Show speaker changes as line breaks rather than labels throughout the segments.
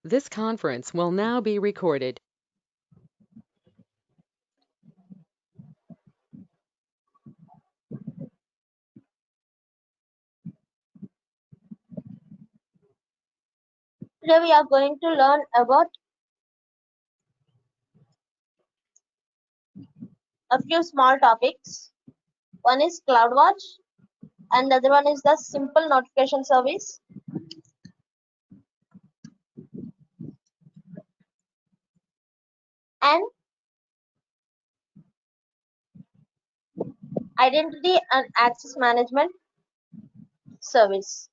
This conference will now be recorded.
Today we are going to learn about a few small topics. One is CloudWatch and the other one is the simple notification service. And identity and access management service.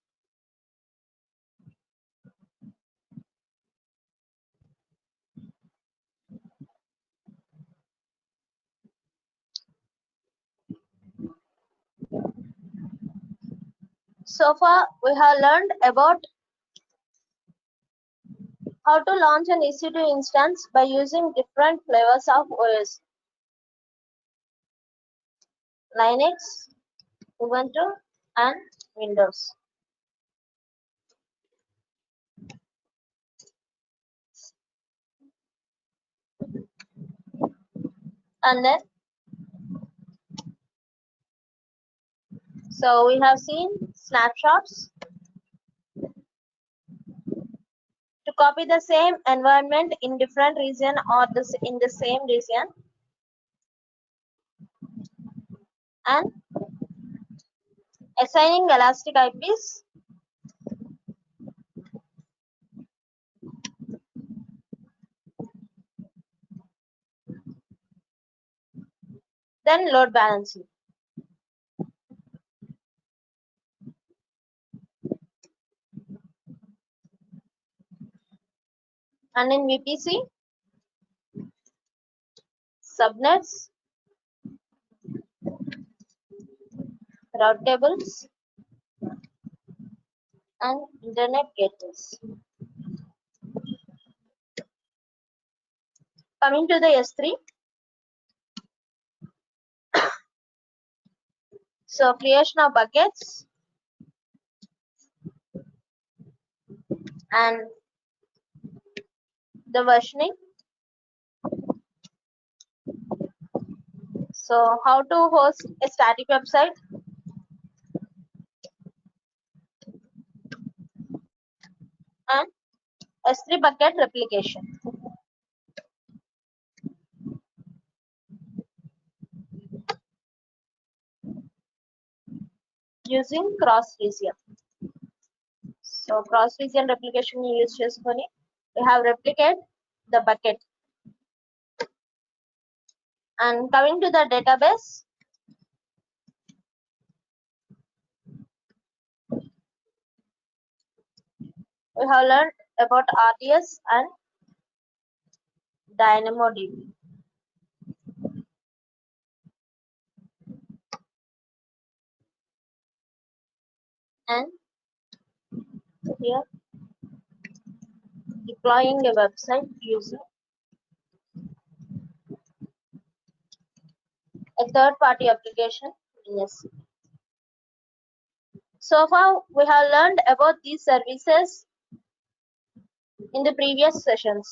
So far we have learned about how to launch an EC2 instance by using different flavors of OS. Linux, Ubuntu and Windows. And then so we have seen snapshots to copy the same environment in different region or in the same region, and assigning elastic IPs, then load balancing. And in VPC, subnets, route tables, and internet gateways. Coming to the S3, so creation of buckets and the versioning. So how to host a static website, and S3 bucket replication using cross region. So cross region replication use చేసుకొని we have replicate the bucket. And coming to the database, we have learned about RDS and DynamoDB. And here deploying a website using a third-party application in SC. So far we have learned about these services in the previous sessions.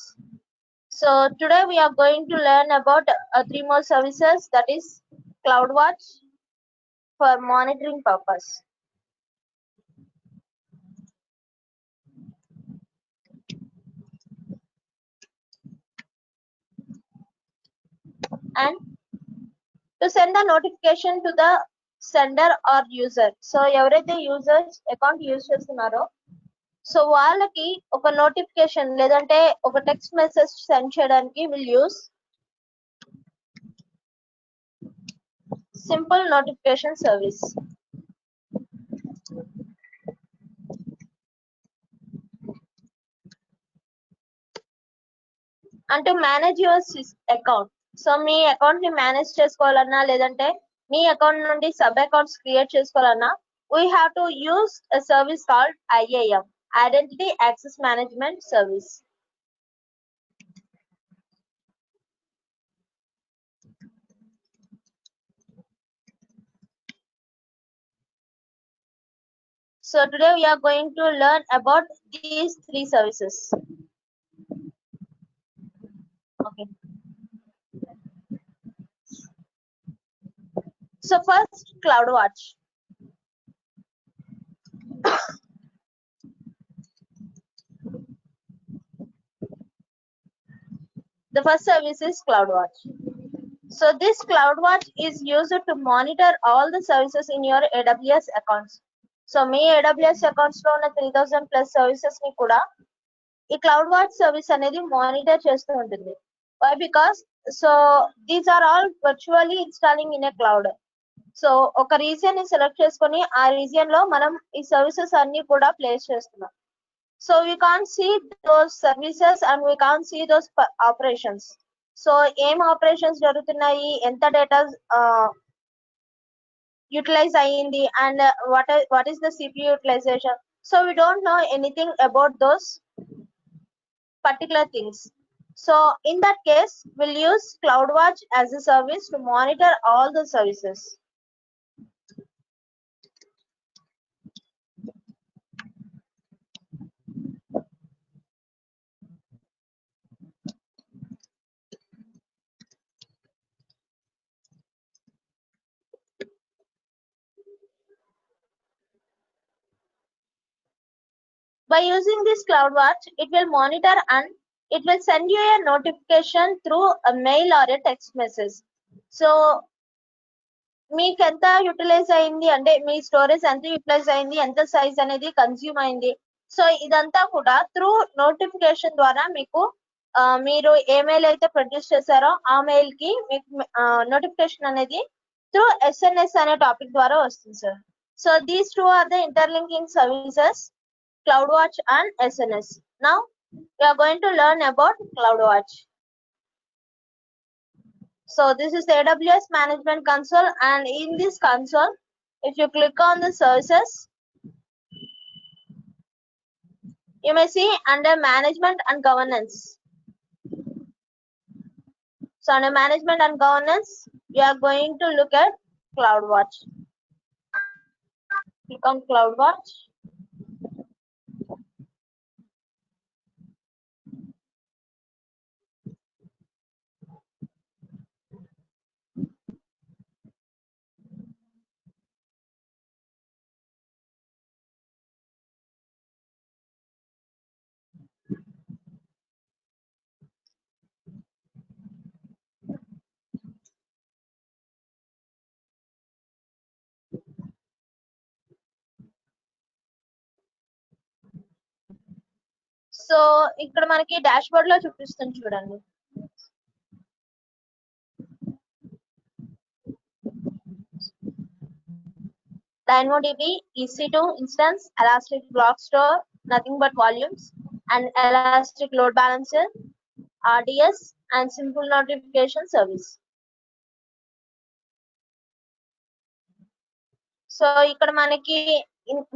So today we are going to learn about 3 more services, that is CloudWatch for monitoring purpose, and to send a notification to the sender or user. So ఎవరైతే users account use చేస్తున్నారో so వాళ్ళకి ఒక notification లేదంటే ఒక text message send చేయడానికి will use simple notification service. And to manage your account, so మీ account ని manage చేసుకోవాలన్నా లేదంటే మీ అకౌంట్ నుండి సబ్ అకౌంట్స్ క్రియేట్ చేసుకోవాలన్నా we have to use a service called IAM, Identity Access Management Service. So today we are going to learn about these 3 services. Okay. So first, CloudWatch. The first service is CloudWatch. So this CloudWatch is used to monitor all the services in your AWS accounts. So me AWS accounts లో ఉన్న 3000 plus services ని కూడా ఈ CloudWatch service అనేది monitor చేస్తూ ఉంటుంది. Why? Because so these are all virtually installing in a cloud. So ఒక region ని సెలెక్ట్ చేసుకొని ఆ రీజియన్ లో మనం ఈ సర్వీసెస్ అన్ని కూడా ప్లేస్ చేస్తున్నాం. So we can't see those services and we can't see those operations. So ఏం ఆపరేషన్స్ జరుగుతున్నాయి, ఎంత డేటా యూటిలైజ్ అయ్యింది, and what is the CPU utilization. So we don't know anything about those particular things. So in that case, we'll use CloudWatch as a service to monitor all the services. By using this CloudWatch, it will monitor and it will send you a notification through a mail or a text message. So మీకు ఎంత utilise అయింది అంటే మీ storage ఎంత utilise అయింది, ఎంత size అనేది consume అయింది. So ఇదంతా కూడా త్రూ నోటిఫికేషన్ ద్వారా మీకు మీరు ఏ మెయిల్ అయితే ప్రొడ్యూస్ చేశారో ఆ మెయిల్ కి మీకు నోటిఫికేషన్ అనేది త్రూ SMS అనే టాపిక్ ద్వారా వస్తుంది sir. So these two are the interlinking services, CloudWatch and SNS. Now we are going to learn about CloudWatch. So this is the AWS Management Console, and in this console, if you click on the services, you may see under Management and Governance. So under Management and Governance, we are going to look at CloudWatch. Click on CloudWatch. So ఇక్కడ మనకి dash board లో చూపిస్తుంది చూడండి. DynamoDB, EC2 instance, Elastic Block Store, nothing but volumes, and Elastic Load Balancer, RDS, and simple notification service. So ఇక్కడ మనకి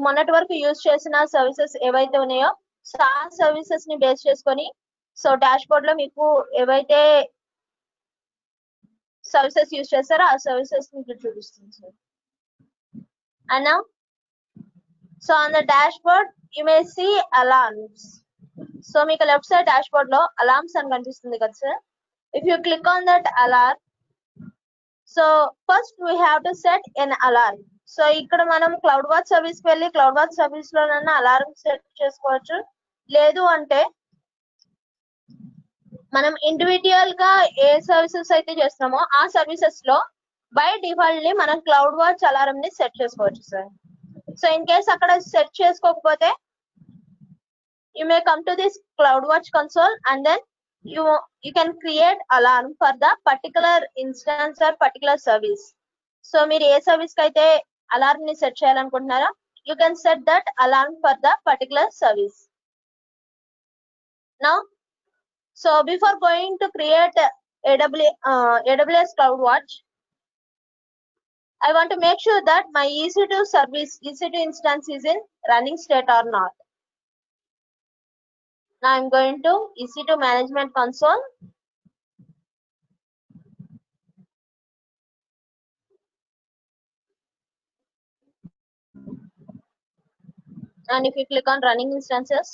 మొన్నటి వరకు use చేసిన సర్వీసెస్ ఏవైతే ఉన్నాయో సో ఆ సర్వీసెస్ ని బేస్ చేసుకొని సో డాష్ బోర్డ్ లో మీకు ఏవైతే సర్వీసెస్ యూజ్ చేస్తారో ఆ సర్వీసెస్ మీకు చూపిస్తుంది sir. And now so on the dashboard you may see alarms. So మీకు లెఫ్ట్ సైడ్ డాష్ బోర్డ్ లో అలార్మ్స్ అని కనిపిస్తుంది కదా sir. If you click on that alarm, so first we have to set an alarm. So ఇక్కడ మనం CloudWatch service కి వెళ్ళి CloudWatch service లోనన్నా అలారం సెట్ చేసుకోవచ్చు. లేదు అంటే మనం ఇండివిజువల్ గా ఏ సర్వీసెస్ అయితే చేస్తున్నామో ఆ సర్వీసెస్ లో బై డిఫాల్ట్లీ మనం CloudWatch అలారం ని సెట్ చేసుకోవచ్చు సార్. సో ఇన్ కేస్ అక్కడ సెట్ చేసుకోకపోతే you may come to this CloudWatch console and then you can create alarm for the particular instance or particular service. So మీరు ఏ service కి అయితే alarm ని set చేయాలనుకుంటున్నారో you can set that alarm for the particular service. Now so before going to create AWS CloudWatch, I want to make sure that my EC2 service, EC2 instance is in running state or not. Now I'm going to EC2 Management Console. And if you click on running instances,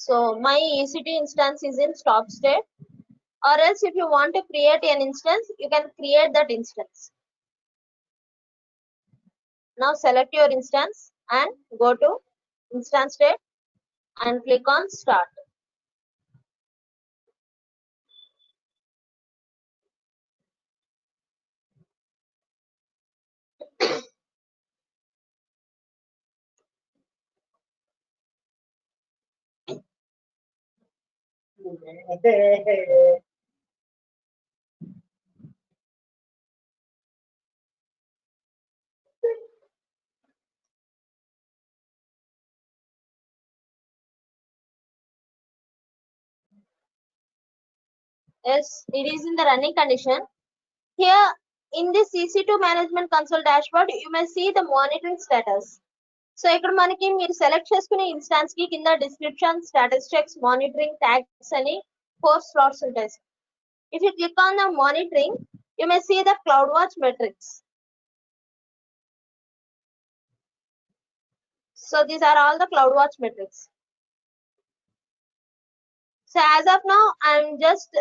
So my EC2 instance is in stop state, or else if you want to create an instance, you can create that instance. Now select your instance and go to instance state and click on start. Yes, it is in the running condition. Here in this EC2 management console dashboard, you may see the monitoring status. So ఇక్కడ మనకి మీరు select చేసుకునే instance కి కింద description, statistics, monitoring, tags అని 4 slots ఉంటాయి. If you click on the monitoring, you may see the CloudWatch metrics. So these are all the CloudWatch metrics. So as of now, I'm just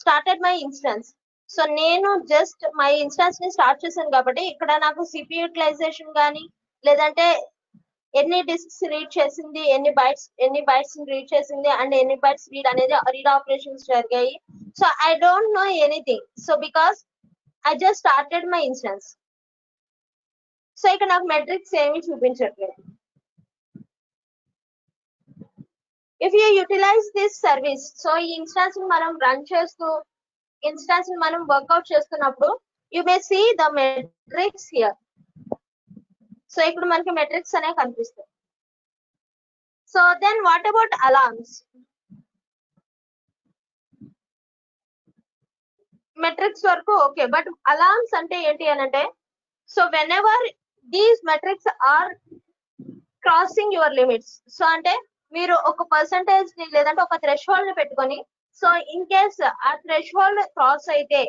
started my instance. So నేను just my instance ని start చేశాను కాబట్టి ఇక్కడ నాకు CP utilisation కానీ లేదంటే ఎన్ని discs read చేసింది, ఎన్ని బైట్స్ రీడ్ చేసింది అండ్ ఎన్ని బైట్స్ రీడ్ అనేది రీడ్ ఆపరేషన్స్ జరిగాయి. So I don't know anything. So because I just started my instance. So ఇక్కడ నాకు మెట్రిక్స్ ఏమీ చూపించట్లేదు. If you utilise this service, so ఈ ఇన్స్టాన్స్ మనం రన్ చేస్తూ ఇన్స్టాన్స్ మనం వర్క్అవుట్ చేస్తున్నప్పుడు you may see the metrics here. So ఇప్పుడు మనకి మెట్రిక్స్ అనేవి కనిపిస్తాయి. So then what about alarms? Metrics వరకు ఓకే, బట్ అలార్మ్స్ అంటే ఏంటి అని అంటే, so whenever these metrics are crossing your limits, so అంటే మీరు ఒక పర్సంటేజ్ ని లేదంటే ఒక థ్రెష్ హోల్డ్ ని పెట్టుకొని, సో ఇన్ కేస్ ఆ థ్రెష్ హోల్డ్ క్రాస్ అయితే,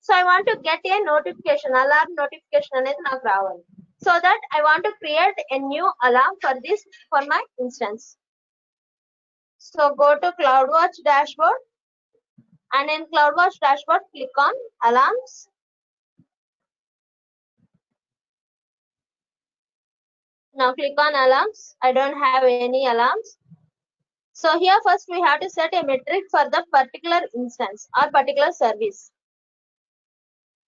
so I want to get a notification, alarm notification అనేది నాకు రావాలి. So that I want to create a new alarm for my instance. So go to CloudWatch dashboard, and in CloudWatch dashboard click on alarms. Now click on alarms. I don't have any alarms. So here first we have to set a metric for the particular instance or particular service.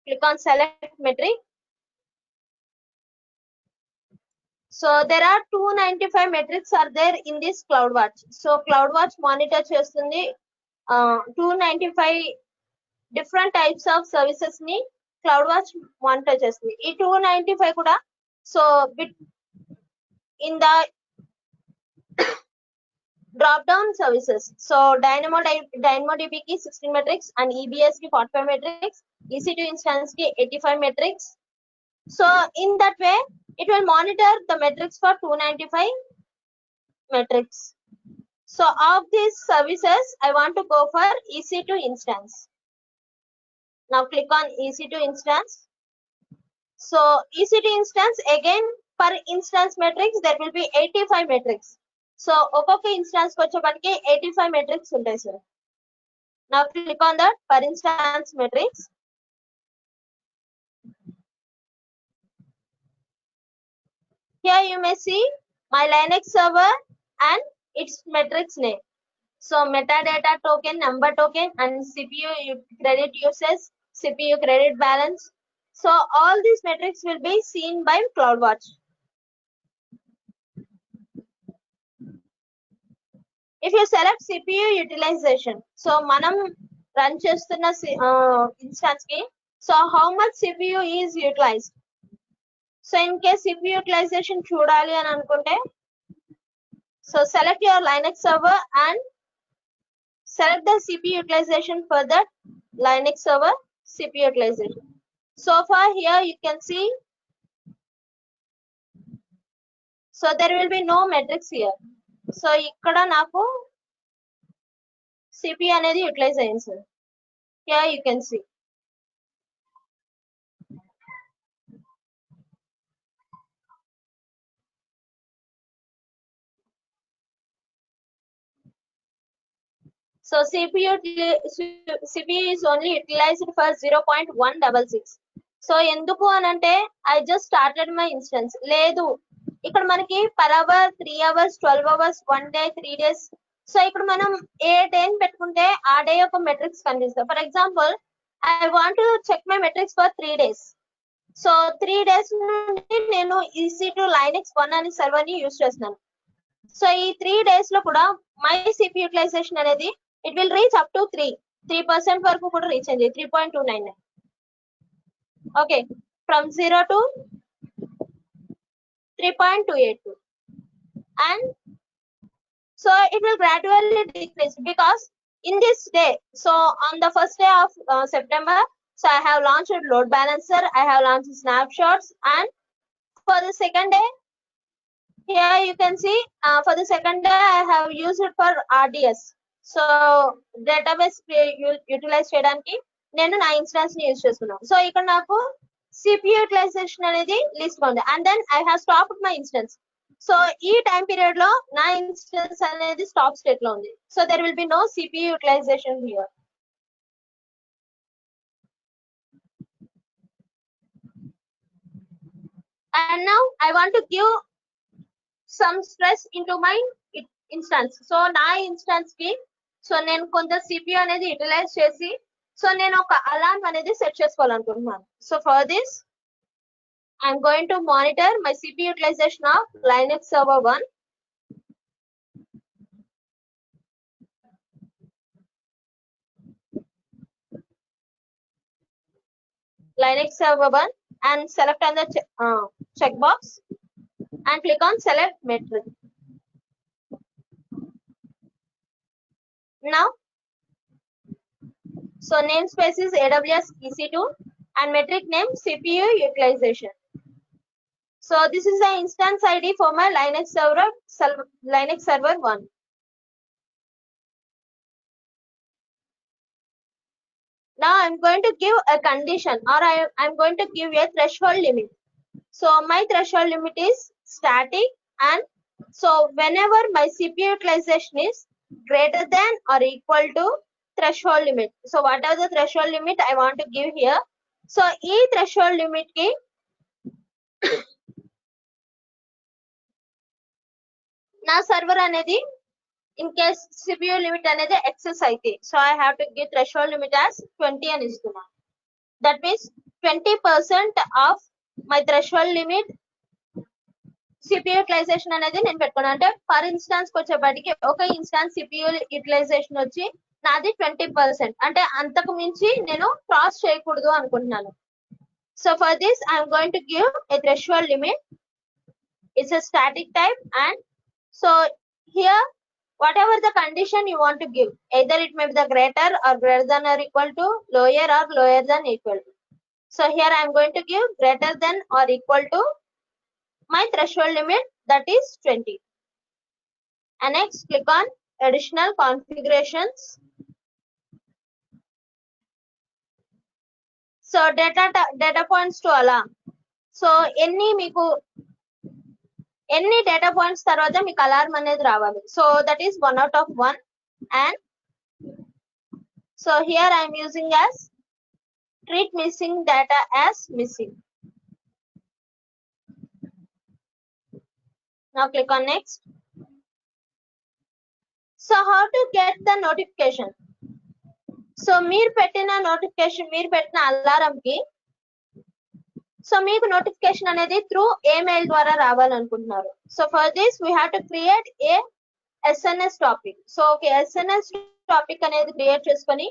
Click on select metric. So there are 295 metrics are there in this CloudWatch. So CloudWatch monitor చేస్తుంది 295 different types of services ని CloudWatch monitor చేస్తుంది. ఈ 295 కూడా so in the drop down services, so DynamoDB కి 16 metrics and EBS కి 45 metrics, EC2 instance కి 85 metrics. So in that way it will monitor the metrics for 295 metrics. So of these services, I want to go for EC2 instance. Now click on EC2 instance. So EC2 instance, again per instance metrics there will be 85 metrics. So ఒక్కొక్క instance కి వచ్చేప్పటికి 85 metrics ఉంటాయి sir. Now click on that per instance metrics. Here you may see my Linux server and its metrics name. So metadata token, number token, and CPU credit usage, CPU credit balance. So all these metrics will be seen by CloudWatch. If you select CPU utilization, so manam run chestunna instance ki, so how much CPU is utilized. So in case CPU utilization చూడాలి అని అనుకుంటే, so select your Linux server and select the CPU utilization for that Linux server CPU utilization. So far here you can see, so there will be no metrics here. So ikkada naku CPU అనేది utilise అయ్యింది sir. Here you can see. So CPU is only utilized for 0.166. So ఎందుకు అని అంటే I just started my instance. లేదు, ఇక్కడ మనకి per hour 3 hours 12 hours 1 day 3 days. So ఇక్కడ మనం ఏ డేని పెట్టుకుంటే ఆ డే యొక్క మెట్రిక్స్ కనిపిస్తాయి. For example I want to check my metrics for 3 days. So 3 days నుండి నేను EC2 Linux 1 అనే సర్వర్ ని యూజ్ చేస్తున్నాను. సో ఈ 3 days లో కూడా మై CPU యూటిలైజేషన్ అనేది it will reach up to 3% వరకు కూడా రీచ్ అయింది, 3.299. okay, from 0 to 3.282, and so it will gradually decrease because in this day, so on the first day of September, so I have launched load balancer, I have launched snapshots, and for the second day here you can see for the second day I have used it for RDS. So database utilise చేయడానికి నేను నా instance ని use చేస్తున్నాను. So ఇక్కడ నాకు CPU utilisation అనేది list గా ఉంది, and then I have stopped my instance. So ఈ టైం పీరియడ్ లో నా ఇన్స్టెన్స్ అనేది స్టాప్ స్టేట్ లో ఉంది. So there will be no CPU utilisation here. And now I want to give some stress into my instance. So నా instance కి so నేను కొంత CPU అనేది యూటిలైజ్ చేసి సో నేను ఒక అలారం అనేది సెట్ చేసుకోవాలనుకుంటున్నాను. So for this I'm going to monitor my CPU utilisation of Linux Server 1. Linux Server 1 and select on the checkbox and click on select metric. Now, so namespace is AWS EC2 and metric name CPU utilization. So this is the instance ID for my Linux Server 1. Now I'm going to give a condition, or I'm going to give a threshold limit. So my threshold limit is static, and so whenever my CPU utilization is greater than or equal to threshold limit. So whatever the threshold limit I want to give here. So e threshold limit ki na server anedi in case CPU limit anedi excess aithe, so I have to give threshold limit as 20 అని ఇస్తున్నా. That means 20% of my threshold limit CPU utilisation అనేది నేను పెట్టుకున్నాను. అంటే per instance కి వచ్చేప్పటికి ఒక instance CPU utilisation వచ్చి నాది 20%, అంటే అంతకు మించి నేను క్రాస్ చేయకూడదు అనుకుంటున్నాను. So for this I'm going to give a threshold limit. It's a static type, and so here whatever the condition you want to give, either it may be the greater than or equal to, lower or lower than equal to. So here I am going to give greater than or equal to my threshold limit, that is 20. And next click on additional configurations. So data points to alarm. So any data points tarvata meeku alarm anedi ravali. So that is 1 out of 1, and so here I am using as treat missing data as missing. Now click on next. So how to get the notification? So మీరు పెట్టిన notification, మీరు పెట్టిన alarm కి so మీకు notification అనేది త్రూ mail ద్వారా రావాలనుకుంటున్నారు. So for this we have to create a SNS topic. So okay, SNS topic అనేది క్రియేట్ చేసుకొని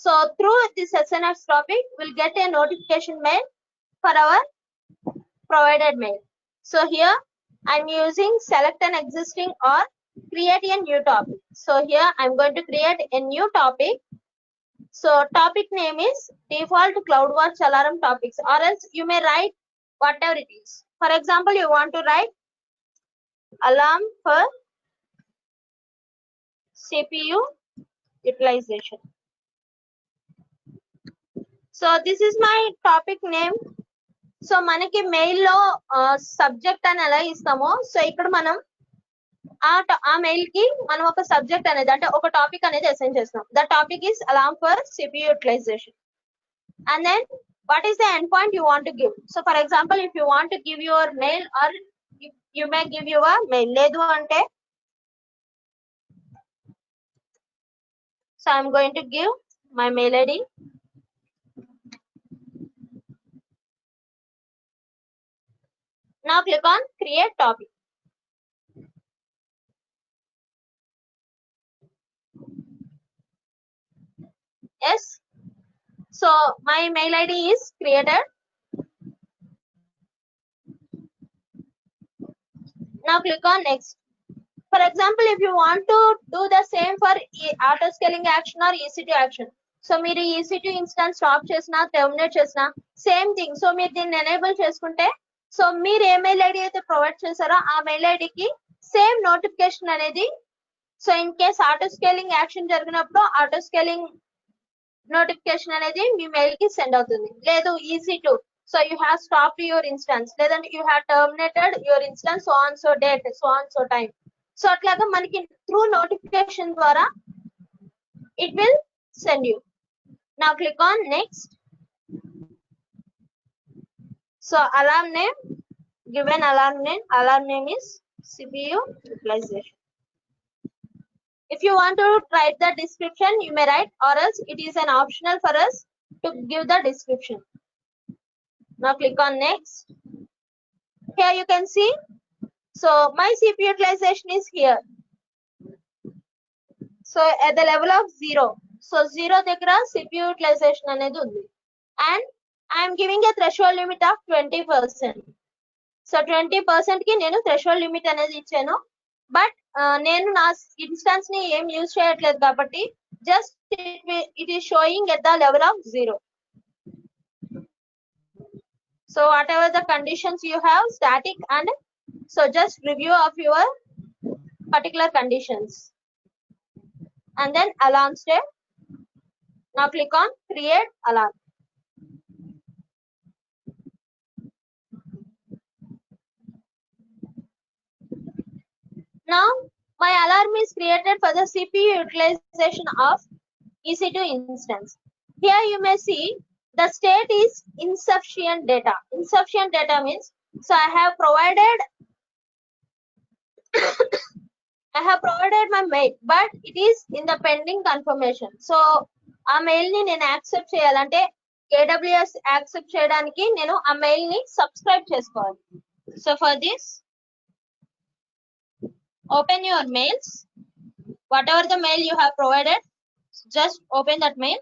so through this SNS topic will get a notification mail for our provided mail. So here I'm using select an existing or create a new topic. So here I'm going to create a new topic. So topic name is default CloudWatch alarm topics, or else you may write whatever it is. For example, you want to write alarm for CPU utilization. So this is my topic name. So మనకి mail లో subject అని ఎలా ఇస్తామో so ఇక్కడ మనం ఆ mail కి మనం ఒక సబ్జెక్ట్ అనేది అంటే ఒక టాపిక్ అనేది అసైన్ చేస్తాం. The topic is alarm for CPU utilization. And then what is the endpoint you want to give? So for example, if you want to give your mail, or you may give your mail లేదు అంటే, so I'm going to give my mail ID. Now click on create topic. Yes, so my mail ID is created. Now click on next. For example, if you want to do the same for auto scaling action or EC2 action, so మీరు EC2 instance stop చేసినా terminate చేసినా same thing. So మీరు దీన్ని enable చేసుకుంటే, so మీరు ఏ mail ID అయితే provide చేశారో ఆ మెయిల్ ఐడికి సేమ్ నోటిఫికేషన్ అనేది, so in case auto scaling action జరిగినప్పుడు ఆటో స్కేలింగ్ నోటిఫికేషన్ అనేది మీ మెయిల్ కి సెండ్ అవుతుంది. లేదు EC2, so you have stop your instance, లేదంటే you have terminated your instance so on so date so on so time. So అట్లాగా మనకి through notification ద్వారా it will send you. Now click on next. So alarm name, given alarm name is CPU utilization. If you want to write the description, you may write, or else it is an optional for us to give the description. Now click on next. Here you can see, so my CPU utilization is here. So at the level of 0, so 0 దగ్గర CPU utilization అనేది ఉంది. And I am giving a threshold limit of 20%. So 20% కి నేను threshold limit అనేది ఇచ్చాను. But నేను నా instance ని ఏం యూజ్ చేయట్లేదు కాబట్టి just it is showing at the level of 0. So whatever the conditions you have static, and so just review of your particular conditions. And then alarm step. Now click on create alarm. Now my alarm is created for the CPU utilization of EC2 instance. Here you may see the state is insufficient data. Insufficient data means, so I have provided my mail, but it is in the pending confirmation. So ఆ mail ని నేను accept చేయాలంటే AWS accept చేయడానికి నేను ఆ mail ని subscribe చేసుకోవాలి. So for this, open your mails, whatever the mail you have provided, just open that mail.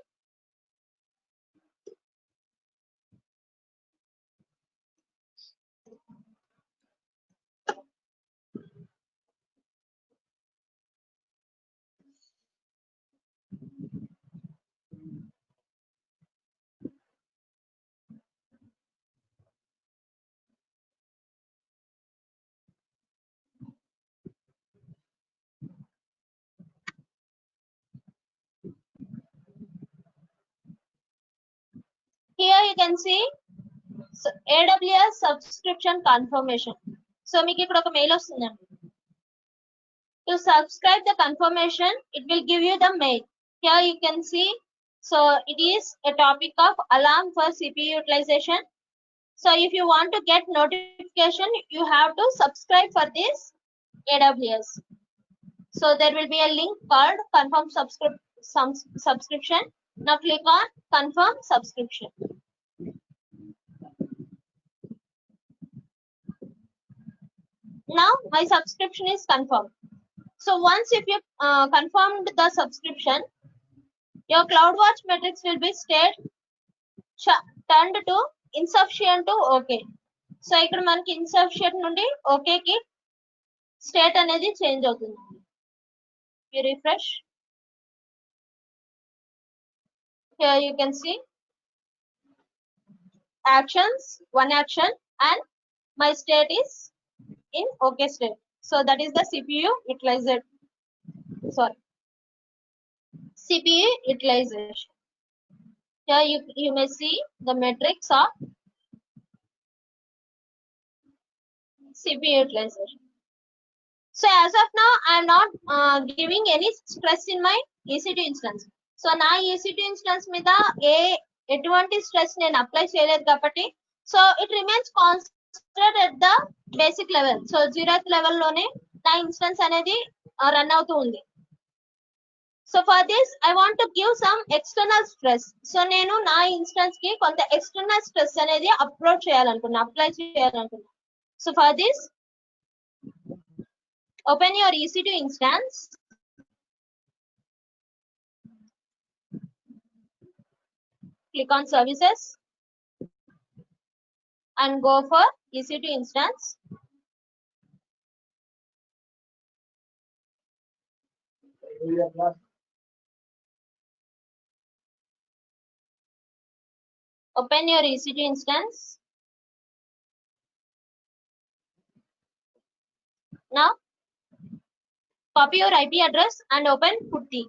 Here you can see, so AWS subscription confirmation. So మీకు ఇక్కడ ఒక మెయిల్ వస్తుందండి. To subscribe the confirmation, it will give you the mail. Here you can see, so it is a topic of alarm for CPU utilization. So if you want to get notification, you have to subscribe for this AWS. So there will be a link called confirm subscription. Now click on confirm subscription. Now my subscription is confirmed. So once if you confirmed the subscription, your CloudWatch metrics will be state turned to insufficient to okay. So ఇక్కడ మనకి insufficient నుండి okay కి state అనేది change అవుతుంది. You refresh. Here you can see actions, one action, and my state is in okay state. So that is the CPU utilization. Here you may see the metrics of CPU utilization. So as of now, I am not giving any stress in my EC2 instance. So నా EC2 instance మీద ఎటువంటి stress నేను apply చేయలేదు కాబట్టి so it remains constant at the basic level. So 0th level లోనే నా instance అనేది run అవుతూ ఉంది. So for this I want to give some external stress. So నేను నా ఇన్స్టెన్స్ కి కొంత ఎక్స్టర్నల్ స్ట్రెస్ అనేది అప్లై చేయాలనుకున్నా. So for this open your EC2 instance. Click on services and go for EC2 instance. Open your EC2 instance. Now copy your IP address and open PuTTY.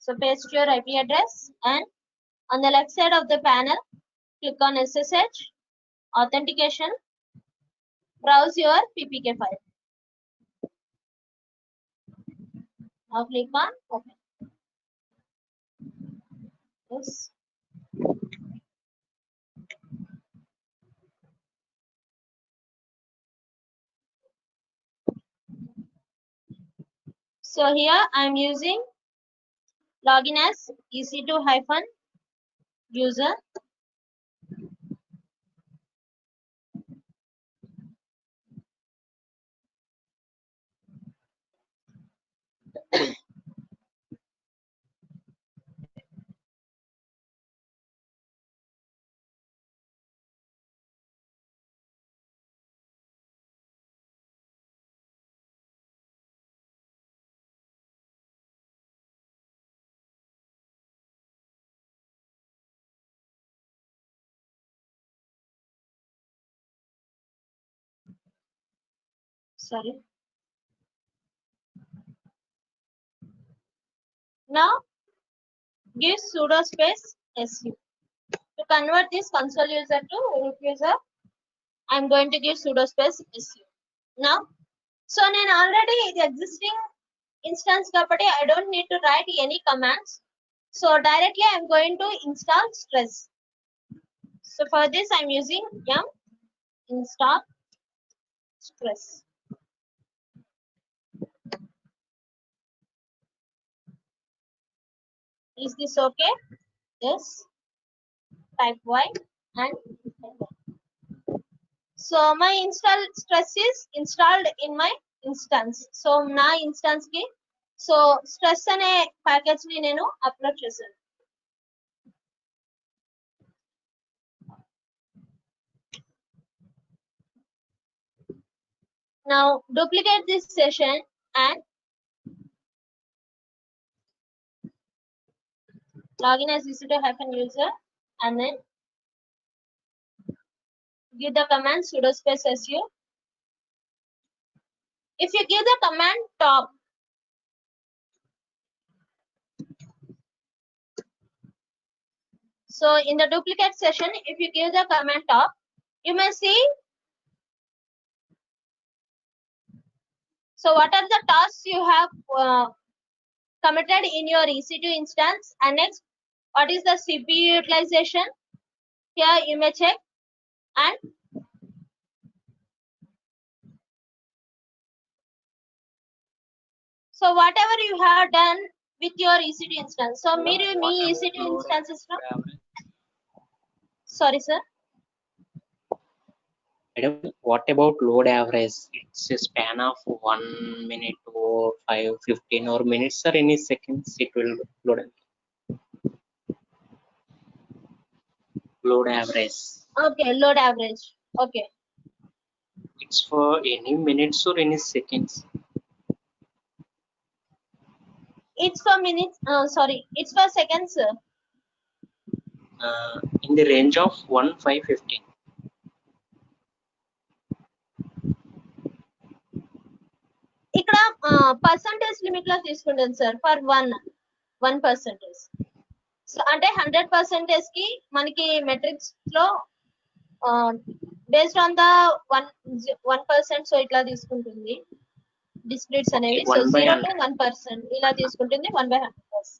So paste your IP address and on the left side of the panel, click on SSH, authentication, browse your PPK file. Now click on open. Yes. So here I am using login as EC2-user. Sorry. Now give sudo space su. To convert this console user to root user, I am going to give sudo space su. Now, so నేను already ఇది existing instance కాబట్టి I don't need to write any commands. So directly I am going to install stress. So for this I am using yum install stress. Is this okay? Yes. Type Y and so my install stress is installed in my instance. So నా instance ki so stress అనే package ని నేను upload చేశాను. Now duplicate this session and login as EC2-user and then give the command sudo space su. If you give the command top, so in the duplicate session, if you give the command top, you may see so what are the tasks you have committed in your EC2 instance, and next what is the CPU utilization. Here you may check, and so whatever you have done with your EC2 instance. So మీరు మీ EC2 instances లో sorry sir.
Madam, what about load average? It's a span of 1 minute or 5, 15 or minutes or any seconds it will load. Load average.
Okay, load average. Okay.
It's for any minutes or any seconds.
It's for minutes. Sorry, it's for seconds, sir.
In the range of 1, 5, 15.
ఇక్కడ percentage limit లో తీసుకుంటాను sir for 1%. So అంటే 100% కి మనకి metrics లో based on the 1%, so ఇట్లా తీసుకుంటుంది డిస్ప్లిట్స్ అనేవి. సో
1 by
0 to
100
1% ఇలా తీసుకుంటుంది 1/100.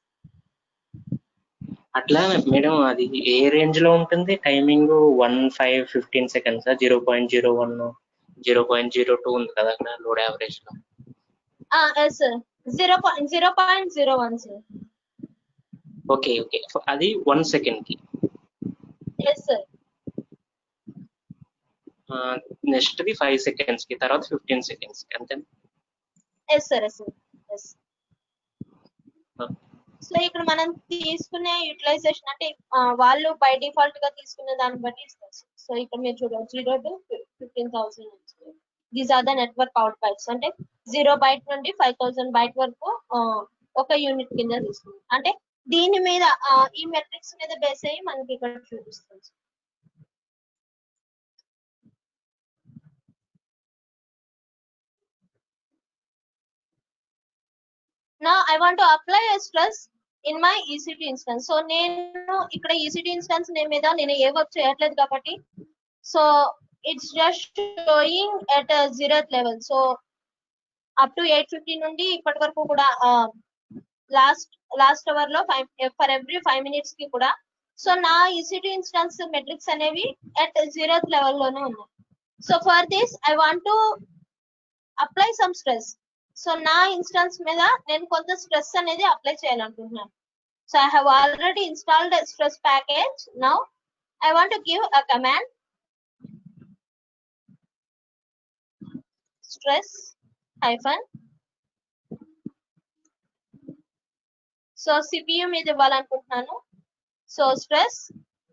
అట్లా మేడం అది ఏ రేంజ్ లో ఉంటుంది టైమింగ్? 15 సెకండ్స్ 0.01 0.02 ఉంది కదా అక్కడ లోడ్ యావరేజ్ లో.
Yes sir 0.01 sir.
Okay okay అది 1 సెకండ్ కి.
Yes sir.
Next the 5 seconds కి, తర్వాత 15 సెకండ్స్ కి, అంతే.
Yes sir. Yes sir. Yes. So ఇక్కడ మనం తీసుకునే యూటిలైజేషన్ అంటే వాళ్ళు బై డిఫాల్ట్ గా తీసుకునే దాన్ని బట్టి ఇస్తారు. సో ఇక్కడ మీరు చూడండి 0 to 15,000. These are the network out bytes. అంటే 0 బైట్ నుండి 5,000 బైట్ వరకు ఒక యూనిట్ కింద తీసుకుంది. అంటే దీని మీద ఈ మెట్రిక్స్ మీద బేస్ అయ్యి మనకి ఇక్కడ చూపిస్తుంది. Now I want to apply a stress in my EC2 instance. So నేను ఇక్కడ EC2 ఇన్స్టెన్స్ నేమ్ మీద నేను ఏ వర్క్ చేయట్లేదు కాబట్టి so it's just showing at 0th level. So up to 8:50 నుండి ఇప్పటి వరకు కూడా లాస్ట్ అవర్ లో ఫర్ ఎవ్రీ 5 minutes కి కూడా సో నా EC2 ఇన్స్టెన్స్ మెట్రిక్స్ అనేవి ఎట్ 0th లెవెల్ లోనే ఉన్నాయి. So for this I want to apply some stress. So నా ఇన్స్టెన్స్ మీద నేను కొంత స్ట్రెస్ అనేది అప్లై చేయాలనుకుంటున్నాను. So I have already installed stress package. Now I want to give a command stress hyphen. So CPU మీద ఇవ్వాలనుకుంటున్నాను. So stress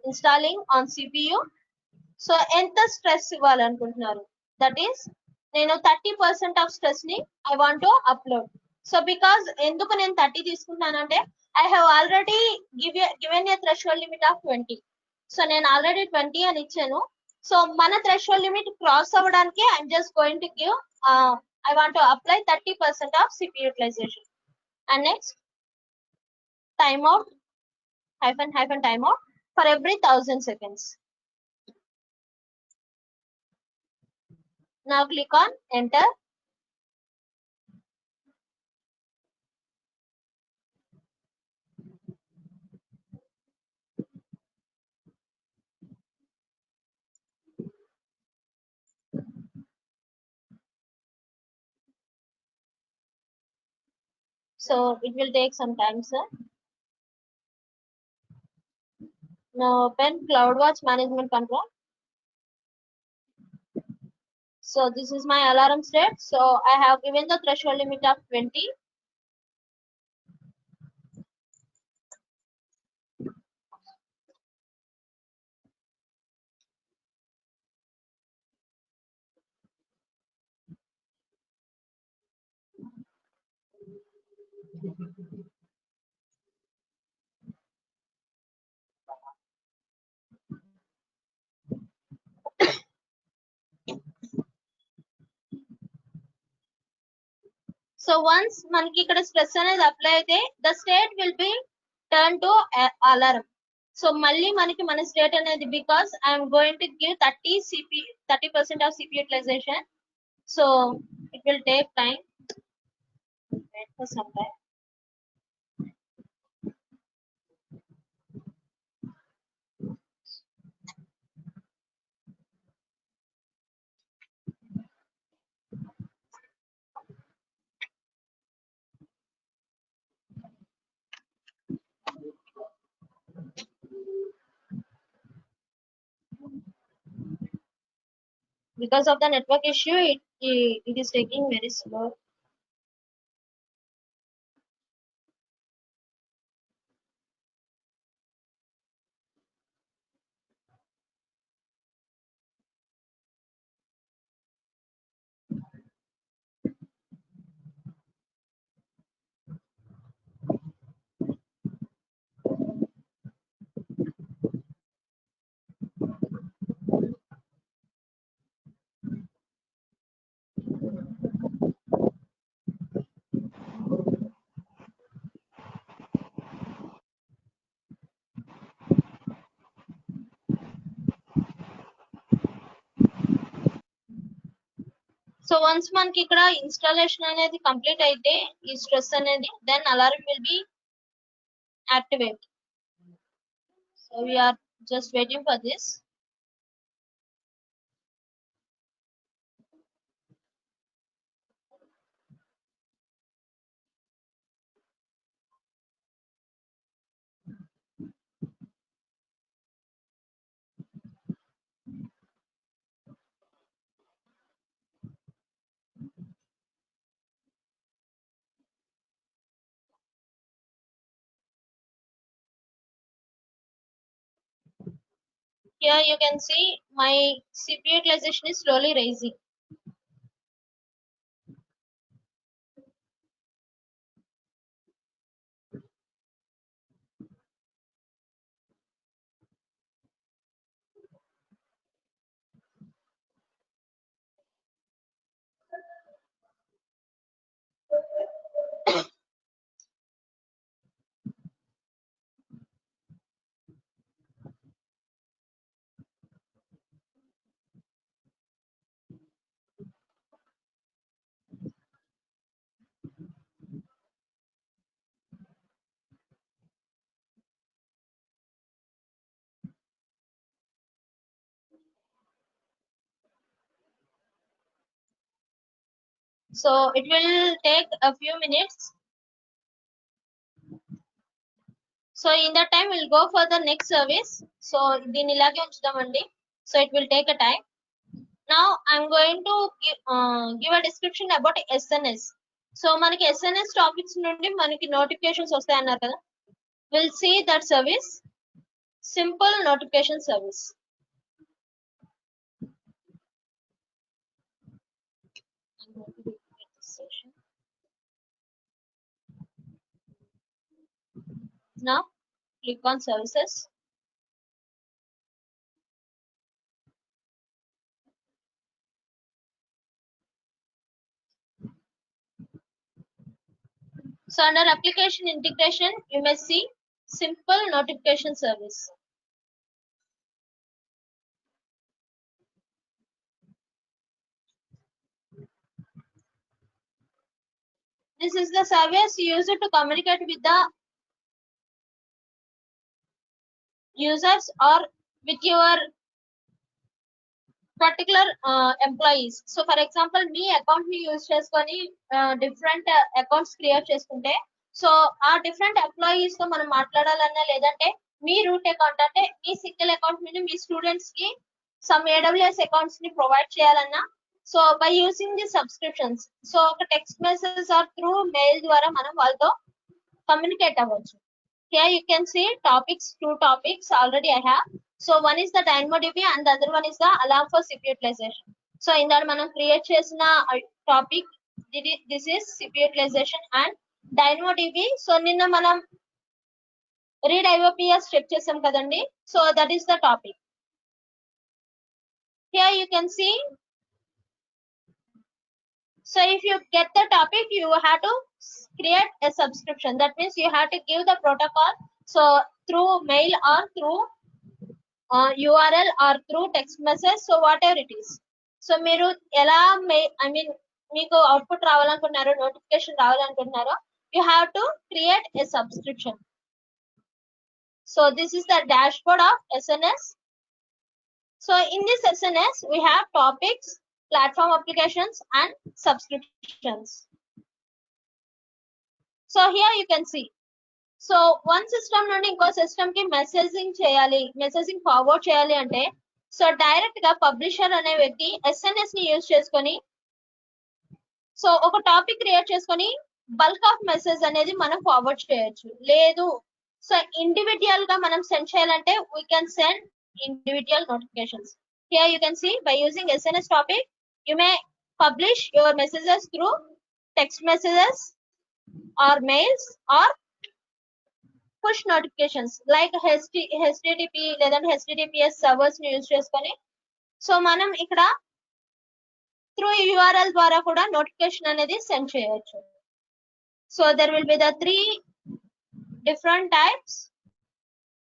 installing on CPU. So ఎంత stress ఇవ్వాలనుకుంటున్నారు? దట్ ఈస్ నేను 30% ఆఫ్ స్ట్రెస్ ని I want to upload. So because ఎందుకు నేను 30 తీసుకుంటానంటే I have already given a threshold limit of 20. So నేను ఆల్రెడీ 20 అని ఇచ్చాను. సో మన థ్రెషోల్డ్ లిమిట్ క్రాస్ అవ్వడానికి I'm just going to give I want to apply 30% of CPU utilisation. And next time out hyphen time out for every 1000 seconds. Now click on enter. So it will take some time, sir. Now open CloudWatch Management Control. So this is my alarm state. So I have given the threshold limit of 20. So once మనకి ఇక్కడ stress అనేది apply అయితే the state will be turned to alarm. So మళ్ళీ మనకి మన state అనేది because I am going to give 30% of CP utilization. So it will take time. Wait for some time. Because of the network issue, it is taking very slow. So once మనకి ఇక్కడ installation అనేది complete అయితే ఈ stress అనేది then alarm will be activate. So we are just waiting for this. Here you can see my CPU utilization is slowly rising. So it will take a few minutes. So in that time we'll go for the next service. So దీన్ని ఇలాగే ఉంచుదామండి. So it will take a time. Now I'm going to give a description about SNS. So మనకి SNS topics నుండి మనకి notifications వస్తాయి అన్నారు కదా. We'll see that service. Simple notification service. I'm going to repeat this session. Now click on services. So under application integration, you may see simple notification service. This is the service used to communicate with the users or with your particular employees. So for example, me account ని use చేసుకొని different accounts create చేసుకుంటే so ఆ different employees తో మనం మాట్లాడాలన్నా లేదంటే మీ route account అంటే మీ single account నుండి మీ స్టూడెంట్స్ కి సమ్ AWS అకౌంట్స్ ని ప్రొవైడ్ చేయాలన్నా so by using the subscriptions so ఒక text message or through mail ద్వారా మనం వాళ్ళతో కమ్యూనికేట్ అవ్వచ్చు. Here you can see topics, 2 topics already I have. So one is the DynamoDB and the other one is the alarm for CPU utilization. So in that మనం create చేసిన topic this is CPU utilization and DynamoDB. So నిన్న మనం read IOPS check చేసాం కదండి. So that is the topic. Here you can see. So if you get the topic, you have to create a subscription. That means you have to give the protocol. So through mail or through URL or through text message. So whatever it is. So మీరు ఎలా మీకు output రావాలనుకుంటున్నారో notification రావాలనుకుంటున్నారో you have to create a subscription. So this is the dashboard of SNS. So in this SNS we have topics, platform applications and subscriptions. So here you can see. So one system నుండి ఇంకో system కి messaging forward చేయాలి అంటే so direct గా publisher అనే వ్యక్తి SNS ని use చేసుకొని సో ఒక టాపిక్ క్రియేట్ చేసుకొని బల్క్ ఆఫ్ మెసేజ్ అనేది మనం ఫార్వర్డ్ చేయొచ్చు. లేదు సో ఇండివిడ్యువల్ గా మనం సెండ్ చేయాలంటే we can send individual notifications. Here you can see by using SNS topic you may publish your messages through text messages or mails or push notifications like HTTP లేదంటే HTTPS servers ని use చేసుకొని so మనం ఇక్కడ through URL ద్వారా కూడా notification అనేది send చేయొచ్చు. So there will be the 3 different types.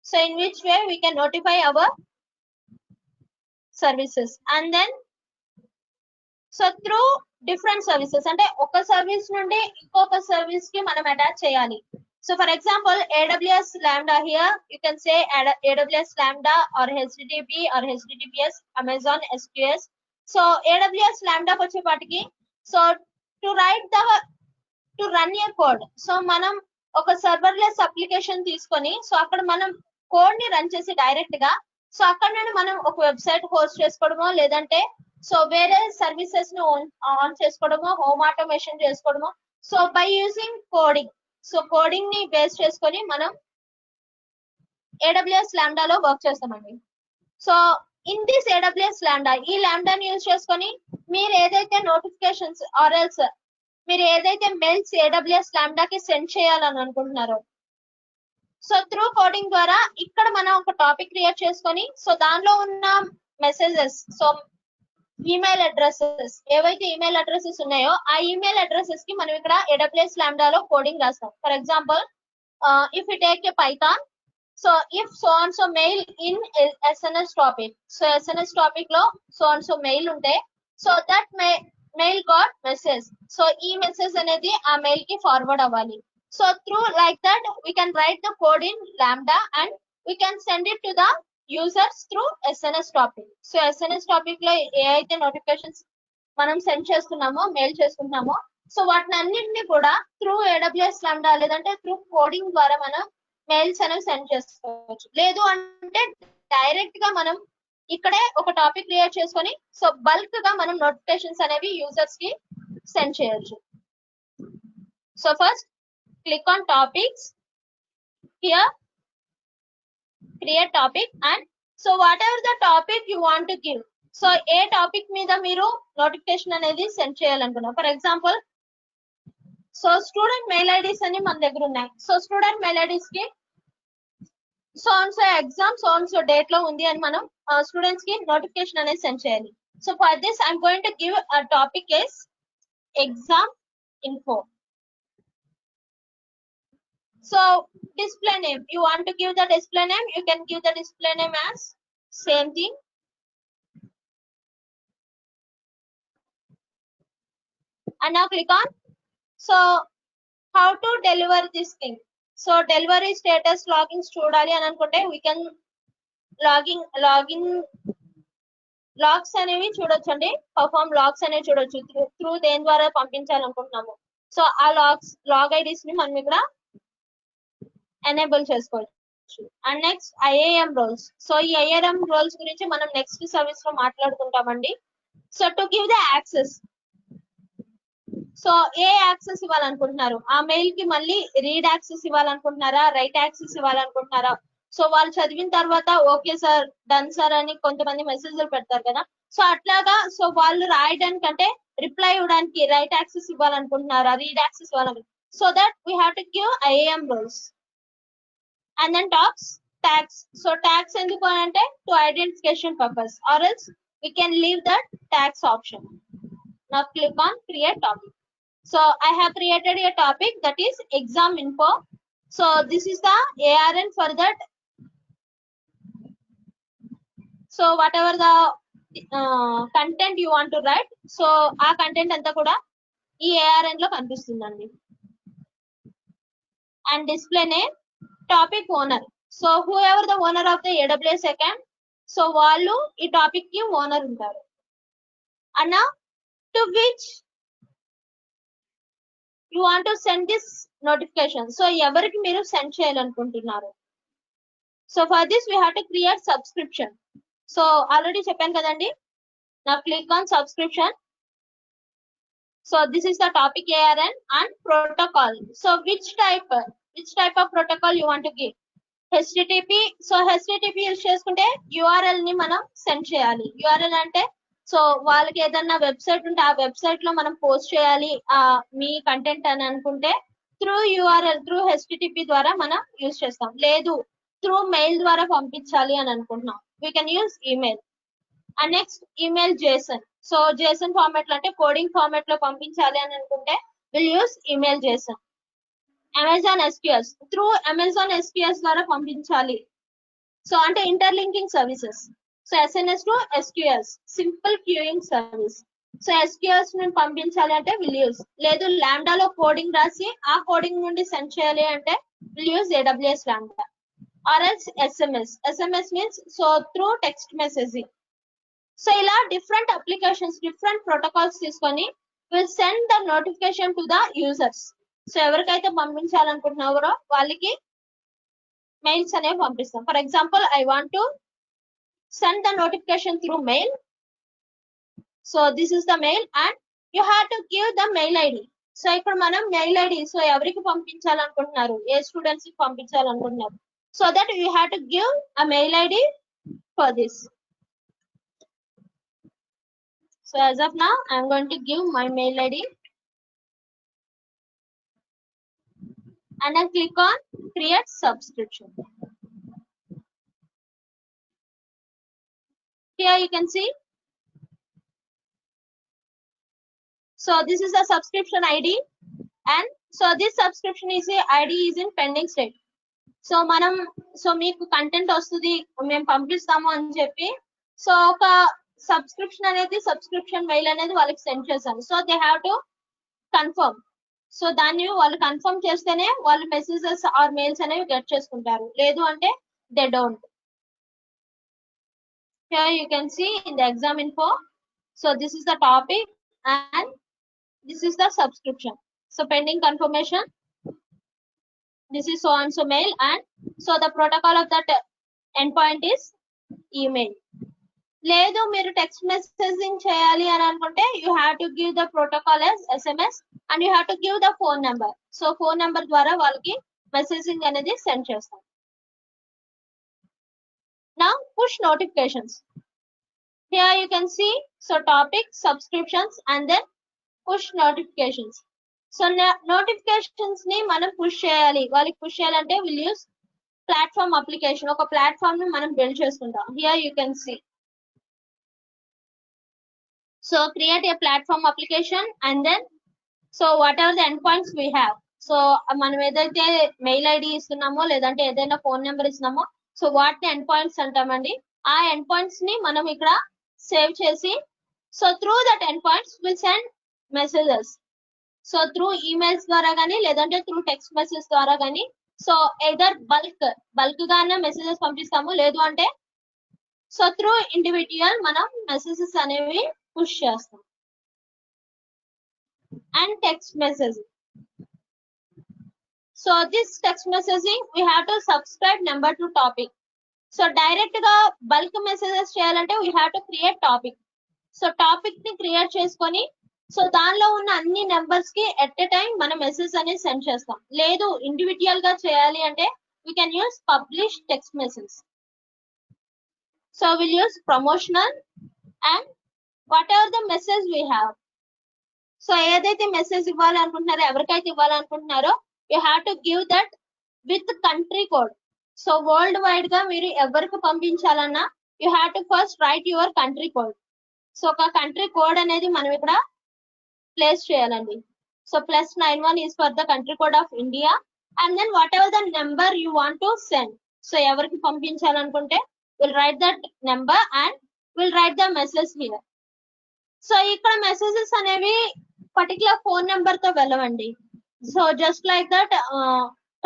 So in which way we can notify our services and then so through different services అంటే ఒక సర్వీస్ నుండి ఇంకొక సర్వీస్ కి మనం అటాచ్ చేయాలి. So for example AWS Lambda here you can say AWS Lambda or HTTP or HTTPS Amazon SQS. So AWS Lambda వచ్చేపాటికి so to run A code, so మనం ఒక సర్వర్లెస్ అప్లికేషన్ తీసుకొని so అక్కడ మనం code ని run చేసి direct గా so అక్కడ నుండి మనం ఒక వెబ్సైట్ హోస్ట్ చేసుకోవడమో లేదంటే సో వేరే సర్వీసెస్ ని ఆన్ చేసుకోవడమో హోమ్ ఆటోమేషన్ చేసుకోవడమో so by using coding. So coding ని బేస్ చేసుకొని మనం AWS Lambda లో వర్క్ చేస్తామండి. So in this AWS Lambda ఈ లాంబ్డాని యూజ్ చేసుకొని మీరు ఏదైతే నోటిఫికేషన్స్ ఆర్ ఎల్స్ మీరు ఏదైతే మెయిల్స్ AWS Lambda కి సెండ్ చేయాలని అనుకుంటున్నారో సో త్రూ కోడింగ్ ద్వారా ఇక్కడ మనం ఒక టాపిక్ క్రియేట్ చేసుకొని సో దానిలో ఉన్న మెసేజెస్ సో ఈమెయిల్ అడ్రసెస్ ఏవైతే ఈమెయిల్ అడ్రసెస్ ఉన్నాయో ఆ ఈమెయిల్ అడ్రసెస్ కి మనం ఇక్కడ AWS Lambda లో కోడింగ్ రాస్తాం. For example if you take a Python so if so and so mail in SNS topic so SNS topic లో సో అండ్ సో మెయిల్ ఉంటే so that mail got message so ఈ message అనేది ఆ mail కి forward అవ్వాలి. So through like that we can write the code in Lambda and we can send it to the users through SNS topic. So SNS topic లో ఏ అయితే notifications మనం send చేస్తున్నామో mail చేసుకుంటున్నామో so వాటిని అన్నింటినీ కూడా through AWS Lambda లేదంటే through coding ద్వారా మనం మెయిల్స్ అనేవి సెండ్ చేసుకోవచ్చు. లేదు అంటే డైరెక్ట్ గా మనం ఇక్కడే ఒక టాపిక్ క్రియేట్ చేసుకొని సో బల్క్ గా మనం నోటిఫికేషన్స్ అనేవి యూజర్స్ కి సెండ్ చేయొచ్చు. So first click on topics here, create topic and so whatever the topic you want to give so ఏ టాపిక్ మీద మీరు నోటిఫికేషన్ అనేది సెండ్ చేయాలనుకున్నారు. For example so student mail IDs అని మన దగ్గర ఉన్నాయి. సో స్టూడెంట్ మెయిల్ ఐడీస్ కి so on so exam so on so date లో ఉంది అని మనం స్టూడెంట్స్ కి నోటిఫికేషన్ అనేది సెండ్ చేయాలి. So for this I'm going to give a topic is exam info. So display name, you want to give the display name, you can give the display name as same thing. And now click on so how to deliver this thing. So delivery status logins చూడాలి అని అనుకుంటే we can login logs అనేవి చూడొచ్చండి. Perform logs అనేవి చూడొచ్చు through దేని ద్వారా పంపించాలనుకుంటున్నాము. సో ఆ లాగ్ ఐడీస్ ని మనం ఇక్కడ ఎనేబుల్ చేసుకోవచ్చు. And next IAM roles. So ఈ IAM రోల్స్ గురించి మనం నెక్స్ట్ సర్వీస్ లో మాట్లాడుకుంటామండి. So to give the access so ఏ యాక్సెస్ ఇవ్వాలనుకుంటున్నారు, ఆ మెయిల్ కి మళ్ళీ రీడ్ యాక్సెస్ ఇవ్వాలనుకుంటున్నారా, రైట్ యాక్సెస్ ఇవ్వాలనుకుంటున్నారా. సో వాళ్ళు చదివిన తర్వాత ఓకే సార్ డన్ సార్ అని కొంతమంది మెసేజ్లు పెడతారు కదా. సో అట్లాగా సో వాళ్ళు రాయడానికంటే రిప్లై ఇవ్వడానికి రైట్ యాక్సెస్ ఇవ్వాలనుకుంటున్నారా, రీడ్ యాక్సెస్ ఇవ్వాలనుకుంటున్నారా. So that we have to give IAM roles. And then tags. So tags ఎందుకు అంటే to identification purpose or else we can leave that tags option. Now click on create topic. So I have created a topic that is exam info. So this is the ARN for that. So whatever the content you want to write, so ఆ content అంతా కూడా ఈ ARN లో కనిపిస్తుందండి. And display name topic owner. So who ever the owner of the AWS account so వాళ్ళు ఈ topic కి owner ఉంటారు. అన్న to which you want to send this notification so ఎవరికి మీరు సెండ్ చేయాలనుకుంటున్నారు. So for this we have to create subscription. So already చెప్పాను కదండి. నా click on subscription. So this is the topic ARN and protocol. So which type of protocol you want to give. HTTP. So HTTP use చేసుకుంటే URL ని మనం send చేయాలి. URL అంటే so వాళ్ళకి ఏదన్నా వెబ్సైట్ ఉంటే ఆ వెబ్సైట్ లో మనం పోస్ట్ చేయాలి మీ కంటెంట్ అని అనుకుంటే త్రూ URL త్రూ HTTP ద్వారా మనం యూజ్ చేస్తాం. లేదు త్రూ మెయిల్ ద్వారా పంపించాలి అని అనుకుంటున్నాం we can use email. And next email JSON. So JSON format లో అంటే కోడింగ్ ఫార్మాట్ లో పంపించాలి అని అనుకుంటే will use email JSON. Amazon SQS through Amazon SQS ద్వారా పంపించాలి. సో అంటే interlinking services. So SNS to SQS simple queuing service. So SQLs నుండి పంపించాలి అంటే విల్ యూస్, లేదు లాంబ్డాలో కోడింగ్ రాసి ఆ కోడింగ్ నుండి సెండ్ చేయాలి అంటే will use AWS lambda. Or else SMS means so through text messaging. So ఇలా డిఫరెంట్ అప్లికేషన్స్, డిఫరెంట్ ప్రోటోకాల్స్ తీసుకొని will send the notification to the users. So ఎవరికైతే పంపించాలనుకుంటున్నారో వాళ్ళకి మెయిల్స్ అనేవి పంపిస్తాం. For example, I want to send the notification through mail. So this is the male and you have to give the mail ID. So ఇక్కడ మనం mail ID, so ఎవరికి పంపించాలనుకుంటున్నారు, ఏ students కి పంపించాలనుకుంటున్నారు, so that you have to give a mail ID for this. So as of now, I am going to give my mail ID and then click on create subscription. Here you can see. So this is the subscription ID and so this subscription is a ID is in pending state. So manam so meeku content ostudi mem పంపిస్తాము అని చెప్పి so ఒక subscription అనేది subscription mail అనేది వాళ్ళకి send చేశాను. So they have to confirm. So దాన్ని వాళ్ళు కన్ఫర్మ్ చేస్తేనే వాళ్ళు మెసేజెస్ ఆర్ మెయిల్స్ అనేవి గెట్ చేసుకుంటారు, లేదు అంటే they don't. Here you can see in the exam info. So this is the topic and this is the subscription. So pending confirmation. This is so and so mail and so the protocol of that endpoint is email. లేదు మీరు text messaging చేయాలి అని అనుకుంటే you have to give the protocol as SMS and you have to give the phone number. So phone number ద్వారా వాళ్ళకి messaging అనేది send చేస్తాం. Now push notifications. Here you can see so topic, subscriptions and then push notifications. So notifications ni మనం push చేయాలి, వాళ్ళకి push చేయాలంటే will use platform application. ఒక platform ని మనం బిల్డ్ చేసుకుంటాం. Here you can see. So create a platform application and then so whatever the endpoints we have. So మనం ఏదైతే మెయిల్ ఐడి ఇస్తున్నామో లేదంటే ఏదైనా ఫోన్ నెంబర్ ఇస్తున్నామో సో వాటిని ఎండ్ పాయింట్స్ అంటామండి. ఆ ఎండ్ పాయింట్స్ ని మనం ఇక్కడ సేవ్ చేసి so through that end points will send messages. So through emails ద్వారా కానీ లేదంటే త్రూ టెక్స్ట్ మెసేజ్ ద్వారా కానీ సో ఎదర్ బల్క్ గానే మెసేజెస్ పంపిస్తాము, లేదు అంటే సో త్రూ ఇండివిజువల్ మనం మెసేజెస్ అనేవి పుష్ చేస్తాం. And text messaging. So this text messaging we have to subscribe number to topic. So direct గా బల్క్ మెసేజెస్ చేయాలంటే we have to create topic. So topic ని create చేసుకొని so దానిలో ఉన్న అన్ని నెంబర్స్ కి ఎట్ ఎ టైం మనం message అనేది సెండ్ చేస్తాం. లేదు ఇండివిజువల్ గా చేయాలి అంటే we can use publish text message. So will use promotional and whatever the message we have. So ఏదైతే మెసేజ్ ఇవ్వాలనుకుంటున్నారో ఎవరికైతే ఇవ్వాలనుకుంటున్నారో you have to give that with country code. So world wide గా మీరు ఎవరికి పంపించాలన్నా you have to first write your country code. So ఒక country code అనేది మనం ఇక్కడ ప్లేస్ చేయాలండి. So +91 is for the country code of India and then whatever the number you want to send. So ఎవరికి పంపించాలనుకుంటే will write that number and will write the message here. So ఇక్కడ messages అనేవి particular phone number తో వెళ్ళవండి. So just like that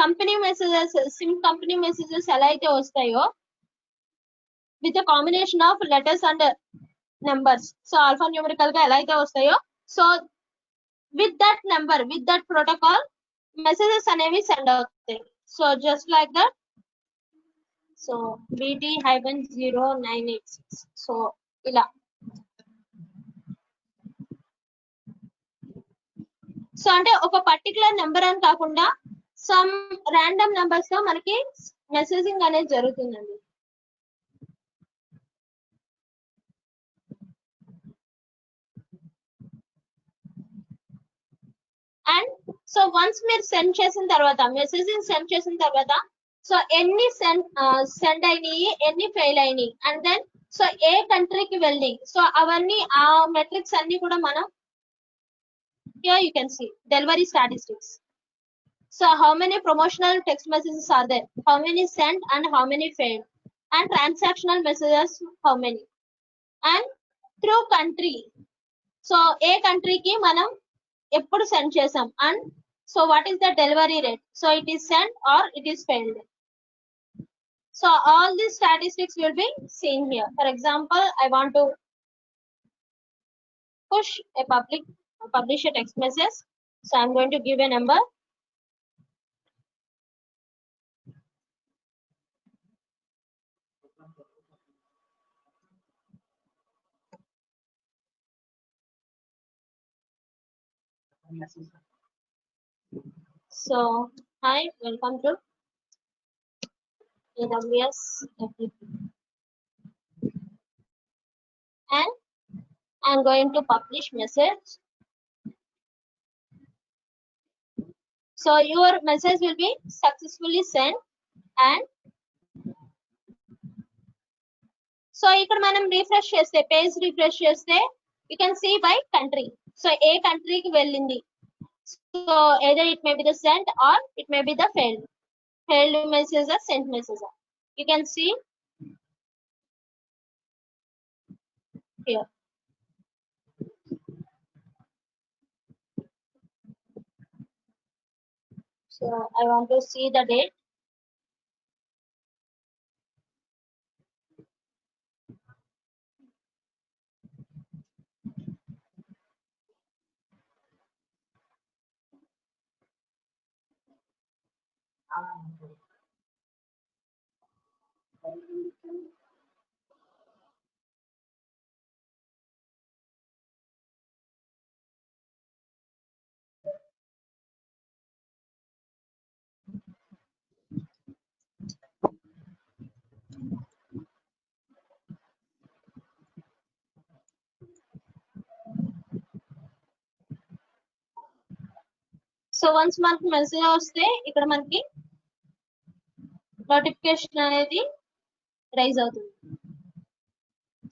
company messages, SIM company messages ఎలా అయితే వస్తాయో with combination of letters and numbers, so alpha numerical గా ఎలా అయితే వస్తాయో so with that number with that protocol messages అనేవి సెండ్ అవుతాయి. So just like that. So BT-0986 so ఇలా. సో అంటే ఒక పర్టికులర్ నెంబర్ అని కాకుండా సమ్ ర్యాండమ్ నెంబర్స్ తో మనకి మెసేజింగ్ అనేది జరుగుతుందండి. అండ్ సో వన్స్ మీరు సెండ్ చేసిన తర్వాత మెసేజింగ్ సెండ్ చేసిన తర్వాత సో ఎన్ని సెండ్ అయినాయి, ఎన్ని ఫెయిల్ అయినాయి అండ్ దెన్ సో ఏ కంట్రీకి వెళ్ళి సో అవన్నీ ఆ మెట్రిక్స్ అన్ని కూడా మనం here you can see delivery statistics. So how many promotional text messages are there, how many sent and how many failed, and transactional messages how many, and through country. So ఏ కంట్రీకి మనం ఎప్పుడు send చేసాం and so what is the delivery rate, so it is send or it is failed. So all these statistics will be seen here. For example, I want to publish a text message, so I'm going to give a number. So hi, welcome to AWS FTP. And I'm going to publish message. So your message will be successfully sent. And so ఇక్కడ మనం refresh చేస్తే, page refresh చేస్తే you can see by country. So ఏ కంట్రీకి వెళ్ళింది, so either it may be the sent or it may be the failed message or sent message. You can see here. So I want to see the date. So once మనకి message వస్తే ఇక్కడ మనకి notification అనేది raise అవుతుంది.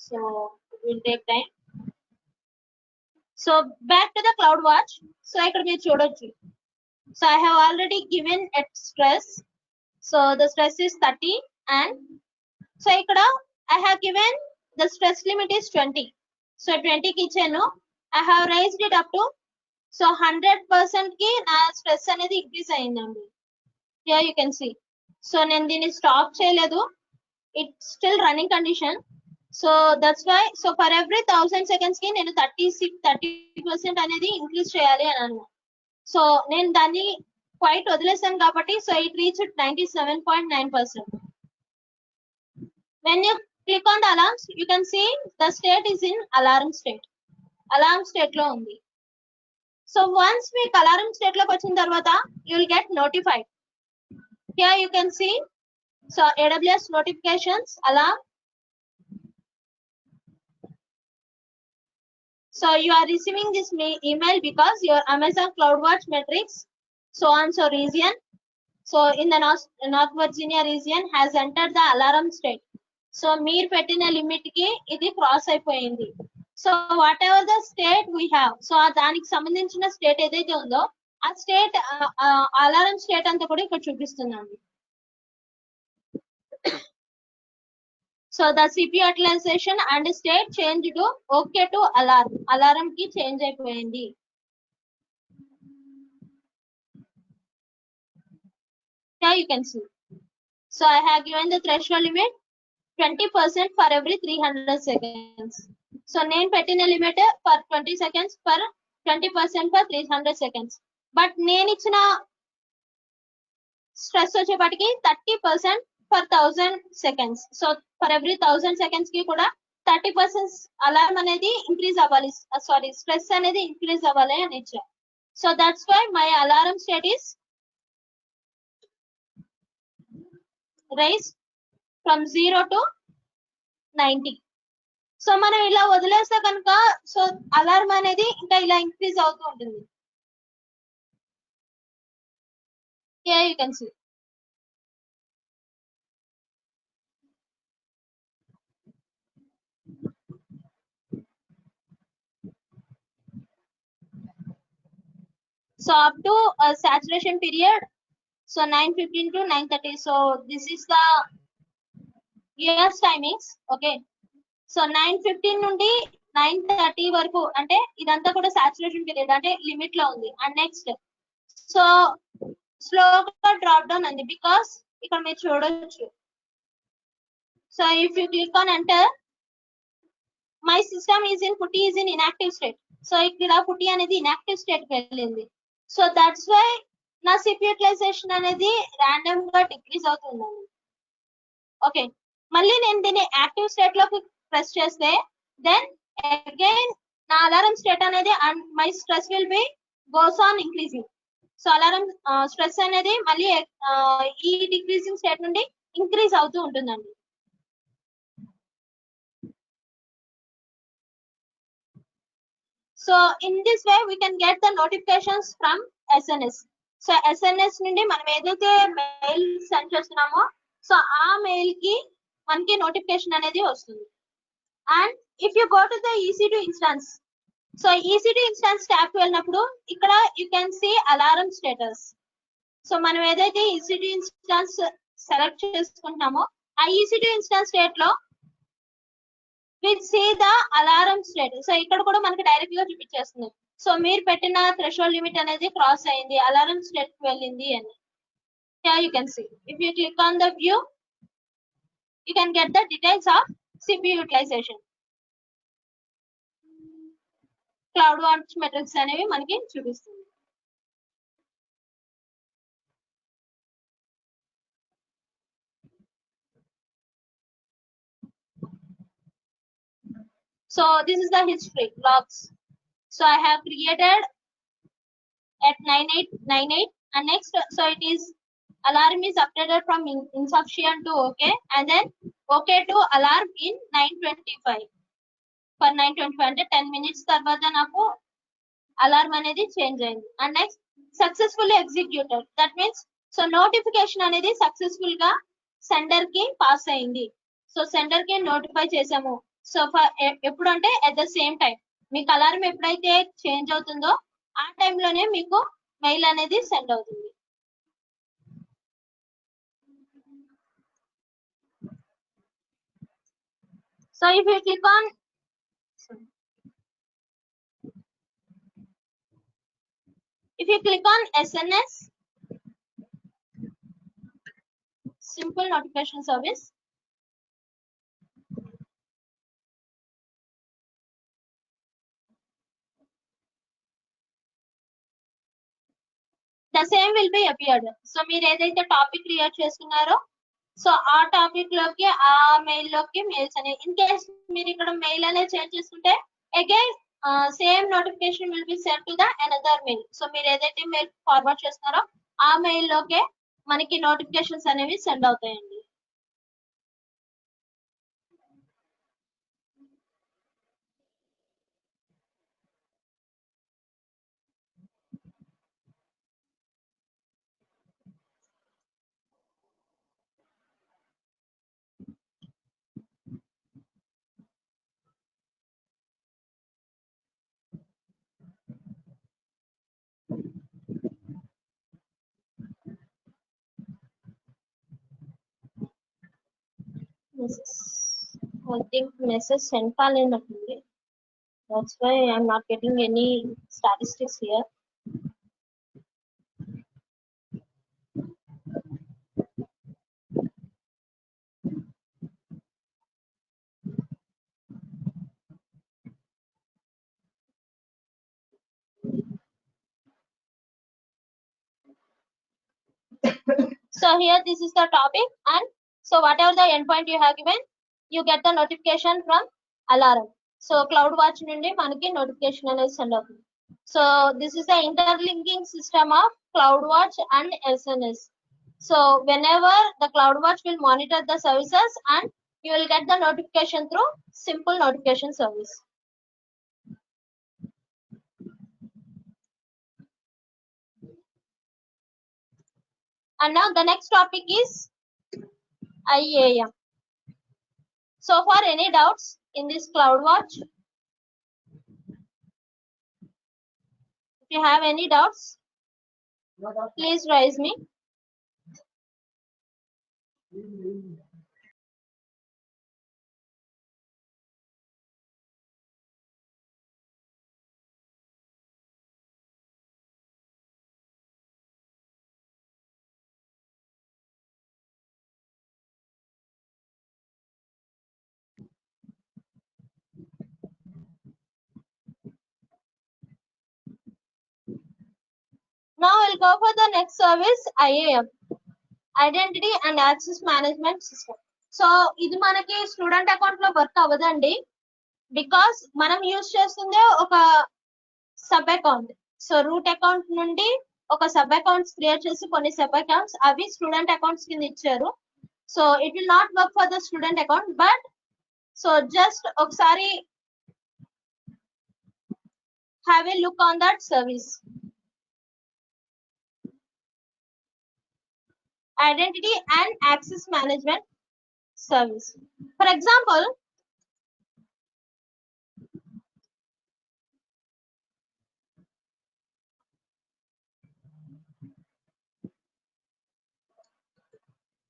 So will take time. So back to the cloud watch. సో ఇక్కడ మీరు చూడొచ్చు, so I have already given at stress. So the stress is 30 and so ఇక్కడ I have given the stress limit is 20. So 20కి ఇచ్చాను. I have raised it up to, so 100% కి నా stress అనేది ఇంక్రీజ్ అయిందండి. Here you can see. So నేను దీన్ని stop చేయలేదు, it still running condition. So that's why, so for every 1000 seconds కి నేను 30% అనేది ఇంక్రీజ్ చేయాలి అని అన్నా. సో నేను దాన్ని క్వైట్ వదిలేసాను కాబట్టి, so it reach 97.9%. when you click on the alarms, you can see the state is in alarm state. Alarm state లో ఉంది. So once we alarm state లోకి వచ్చిన తర్వాత you will get notified. Here you can see, so AWS notifications alarm. So you are receiving this email because your Amazon CloudWatch metrics so and so region, so in the North Virginia region has entered the alarm state. So మీరు పెట్టిన limit కి ఇది cross అయిపోయింది. So whatever the state we have, so దానికి సంబంధించిన state ఏదైతే ఉందో ఆ స్టేట్ అలారం స్టేట్ అంతా కూడా ఇక్కడ చూపిస్తుందండి. So the CPU utilization and state change to okay to alarm కి చేంజ్ అయిపోయింది. Here you can see. So I have given the threshold limit 20% for every 300 seconds. So నేను పెట్టిన limit for 20 seconds for 20% for 300 seconds. But నేను ఇచ్చిన stress వచ్చేపటికి 30% for 1000 seconds. So for every 1000 seconds కి కూడా 30% alarm అనేది increase అవ్వాలి, sorry stress అనేది ఇంక్రీజ్ అవ్వాలి అని ఇచ్చా. So that's why my alarm state is rise from 0 to 90. So మనం ఇలా వదిలేస్తే కనుక సో అలారం అనేది ఇంకా ఇలా ఇంక్రీజ్ అవుతూ ఉంటుంది. Here you can see. So up to a saturation period, so 9:15 to 9:30. So this is the US timings. Okay. So 9:15 నుండి 9:30 వరకు అంటే ఇదంతా కూడా సాచురేషన్ పీరియడ్ అంటే లిమిట్ లో ఉంది. అండ్ నెక్స్ట్ సో స్లోగా డ్రాప్ డౌన్ ఉంది బికాస్ ఇక్కడ మీరు చూడొచ్చు. So if you click on enter my system is in PuTTY is in inactive state. So ఇక్కడ పుట్టి అనేది ఇన్యాక్టివ్ స్టేట్ కి వెళ్ళింది. సో దట్స్ వై నా సిపి యూటిలైజేషన్ అనేది ర్యాండమ్ గా డిక్రీజ్ అవుతుందండి. ఓకే, మళ్ళీ నేను దీన్ని యాక్టివ్ స్టేట్ లోకి ప్రెస్ చేస్తే దెన్ అగైన్ నా అలారం స్టేట్ అనేది and my stress will be goes on increasing. So alarm stress అనేది మళ్ళీ ఈ డిక్రీజింగ్ స్టేట్ నుండి ఇంక్రీజ్ అవుతూ ఉంటుందండి. So in this way we can get the notifications from SNS. So SNS నుండి మనం ఏదైతే మెయిల్ సెండ్ చేస్తున్నామో సో ఆ మెయిల్ కి మనకి నోటిఫికేషన్ అనేది వస్తుంది. And if you go to the EC2 instance, so EC2 instance tab కి వెళ్ళినప్పుడు ఇక్కడ you can see alarm status. So మనం ఏదైతే EC2 ఇన్స్టాన్స్ సెలెక్ట్ చేసుకుంటామో ఆ EC2 ఇన్స్టాన్స్ స్టేట్ లో will see the alarm state. So ఇక్కడ కూడా మనకి డైరెక్ట్ గా చూపించేస్తుంది. సో మీరు పెట్టిన థ్రెషోల్డ్ లిమిట్ అనేది క్రాస్ అయింది, అలారం స్టేట్ కి వెళ్ళింది అని. Here you can see. If you click on the view, you can get the details of CPU utilization. CloudWatch metrics అనేవి మనకి చూపిస్తుంది. So this is the history logs. So I have created at 9898 and next so it is alarm is updated from insufficient to okay and then okay to alarm in 9:25 for 9:25 అంటే 10 minutes తర్వాత నాకు alarm అనేది change అయింది. And next successfully executed, that means so notification అనేది successful గా sender కి pass అయింది. So sender కి నోటిఫై చేసాము. సో ఎప్పుడు అంటే ఎట్ ద సేమ్ టైం మీకు అలారం ఎప్పుడైతే చేంజ్ అవుతుందో ఆ టైంలోనే మీకు మెయిల్ అనేది సెండ్ అవుతుంది. So if you click on SNS simple notification service, the same will be appeared. So మీరు ఏదైతే టాపిక్ క్రియేట్ చేస్తున్నారో సో ఆ టాపిక్ లోకి ఆ మెయిల్ లోకి మెయిల్స్ అనేవి ఇన్ కేస్ మీరు ఇక్కడ మెయిల్ అనేది చేంజ్ చేసుకుంటే again same notification will be send to the another mail. So మీరు ఏదైతే మెయిల్ ఫార్వర్డ్ చేస్తున్నారో ఆ మెయిల్ లోకే మనకి నోటిఫికేషన్స్ అనేవి సెండ్ అవుతాయండి. I think message sent కాలేనట్టుంది. That's why I'm not getting any statistics here. So here this is the topic and so whatever the endpoint you have given you get the notification from alarm. So CloudWatch నుండి మనకి notification అనేది send అవుతుంది. So this is the interlinking system of CloudWatch and SNS. So whenever the CloudWatch will monitor the services and you will get the notification through simple notification service. And now the next topic is IAM. So for any doubts in this CloudWatch, if you have any doubts, please raise me. Now we'll go for the next service, IAM, Identity and Access Management System. So ఇది మనకి student account లో work అవ్వదండి, because మనం use చేస్తుందే ఒక sub account. So root account నుండి ఒక sub accounts create చేసి కొన్ని సబ్ అకౌంట్స్ అవి స్టూడెంట్ అకౌంట్స్ కింద ఇచ్చారు. So it will not work for the student account, but so just ఒకసారి have a look on that service. Identity and Access Management Service. For example,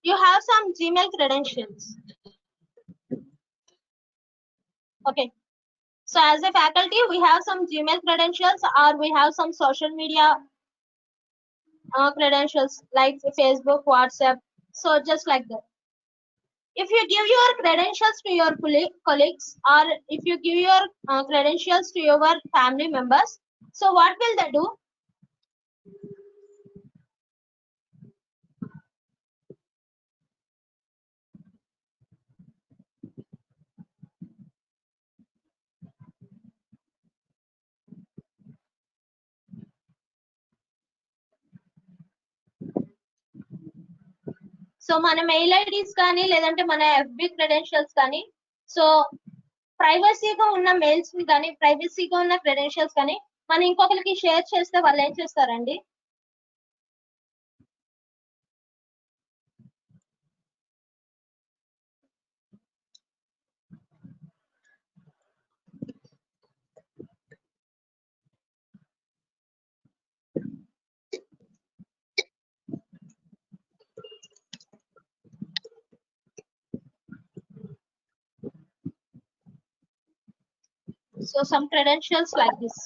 you have some Gmail credentials. Okay. So as a faculty, we have some Gmail credentials, or we have some social media credentials like Facebook, WhatsApp. So just like that. If you give your credentials to your colleagues, or if you give your credentials to your family members, so what will they do? So మన mail IDs కానీ లేదంటే మన FB credentials కానీ, so ప్రైవసీగా ఉన్న mails కానీ ప్రైవసీగా ఉన్న credentials కానీ మనం ఇంకొకరికి షేర్ చేస్తే వాళ్ళు ఏం చేస్తారండి? So some credentials like this.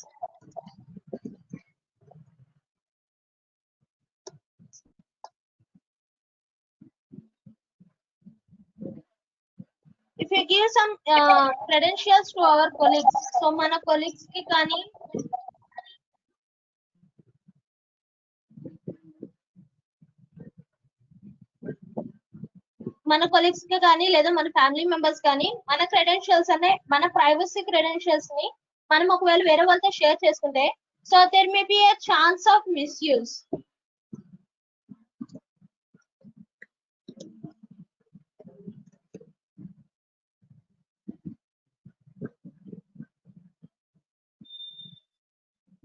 If you give some credentials to our colleagues, so మన colleagues కి కానీ లేదా మన ఫ్యామిలీ మెంబర్స్ కానీ మన క్రెడెన్షియల్స్ అనే మన ప్రైవసీ క్రెడెన్షియల్స్ ని మనం ఒకవేళ వేరే వాళ్ళతో షేర్ చేసుకుంటే, so there may be a chance of misuse.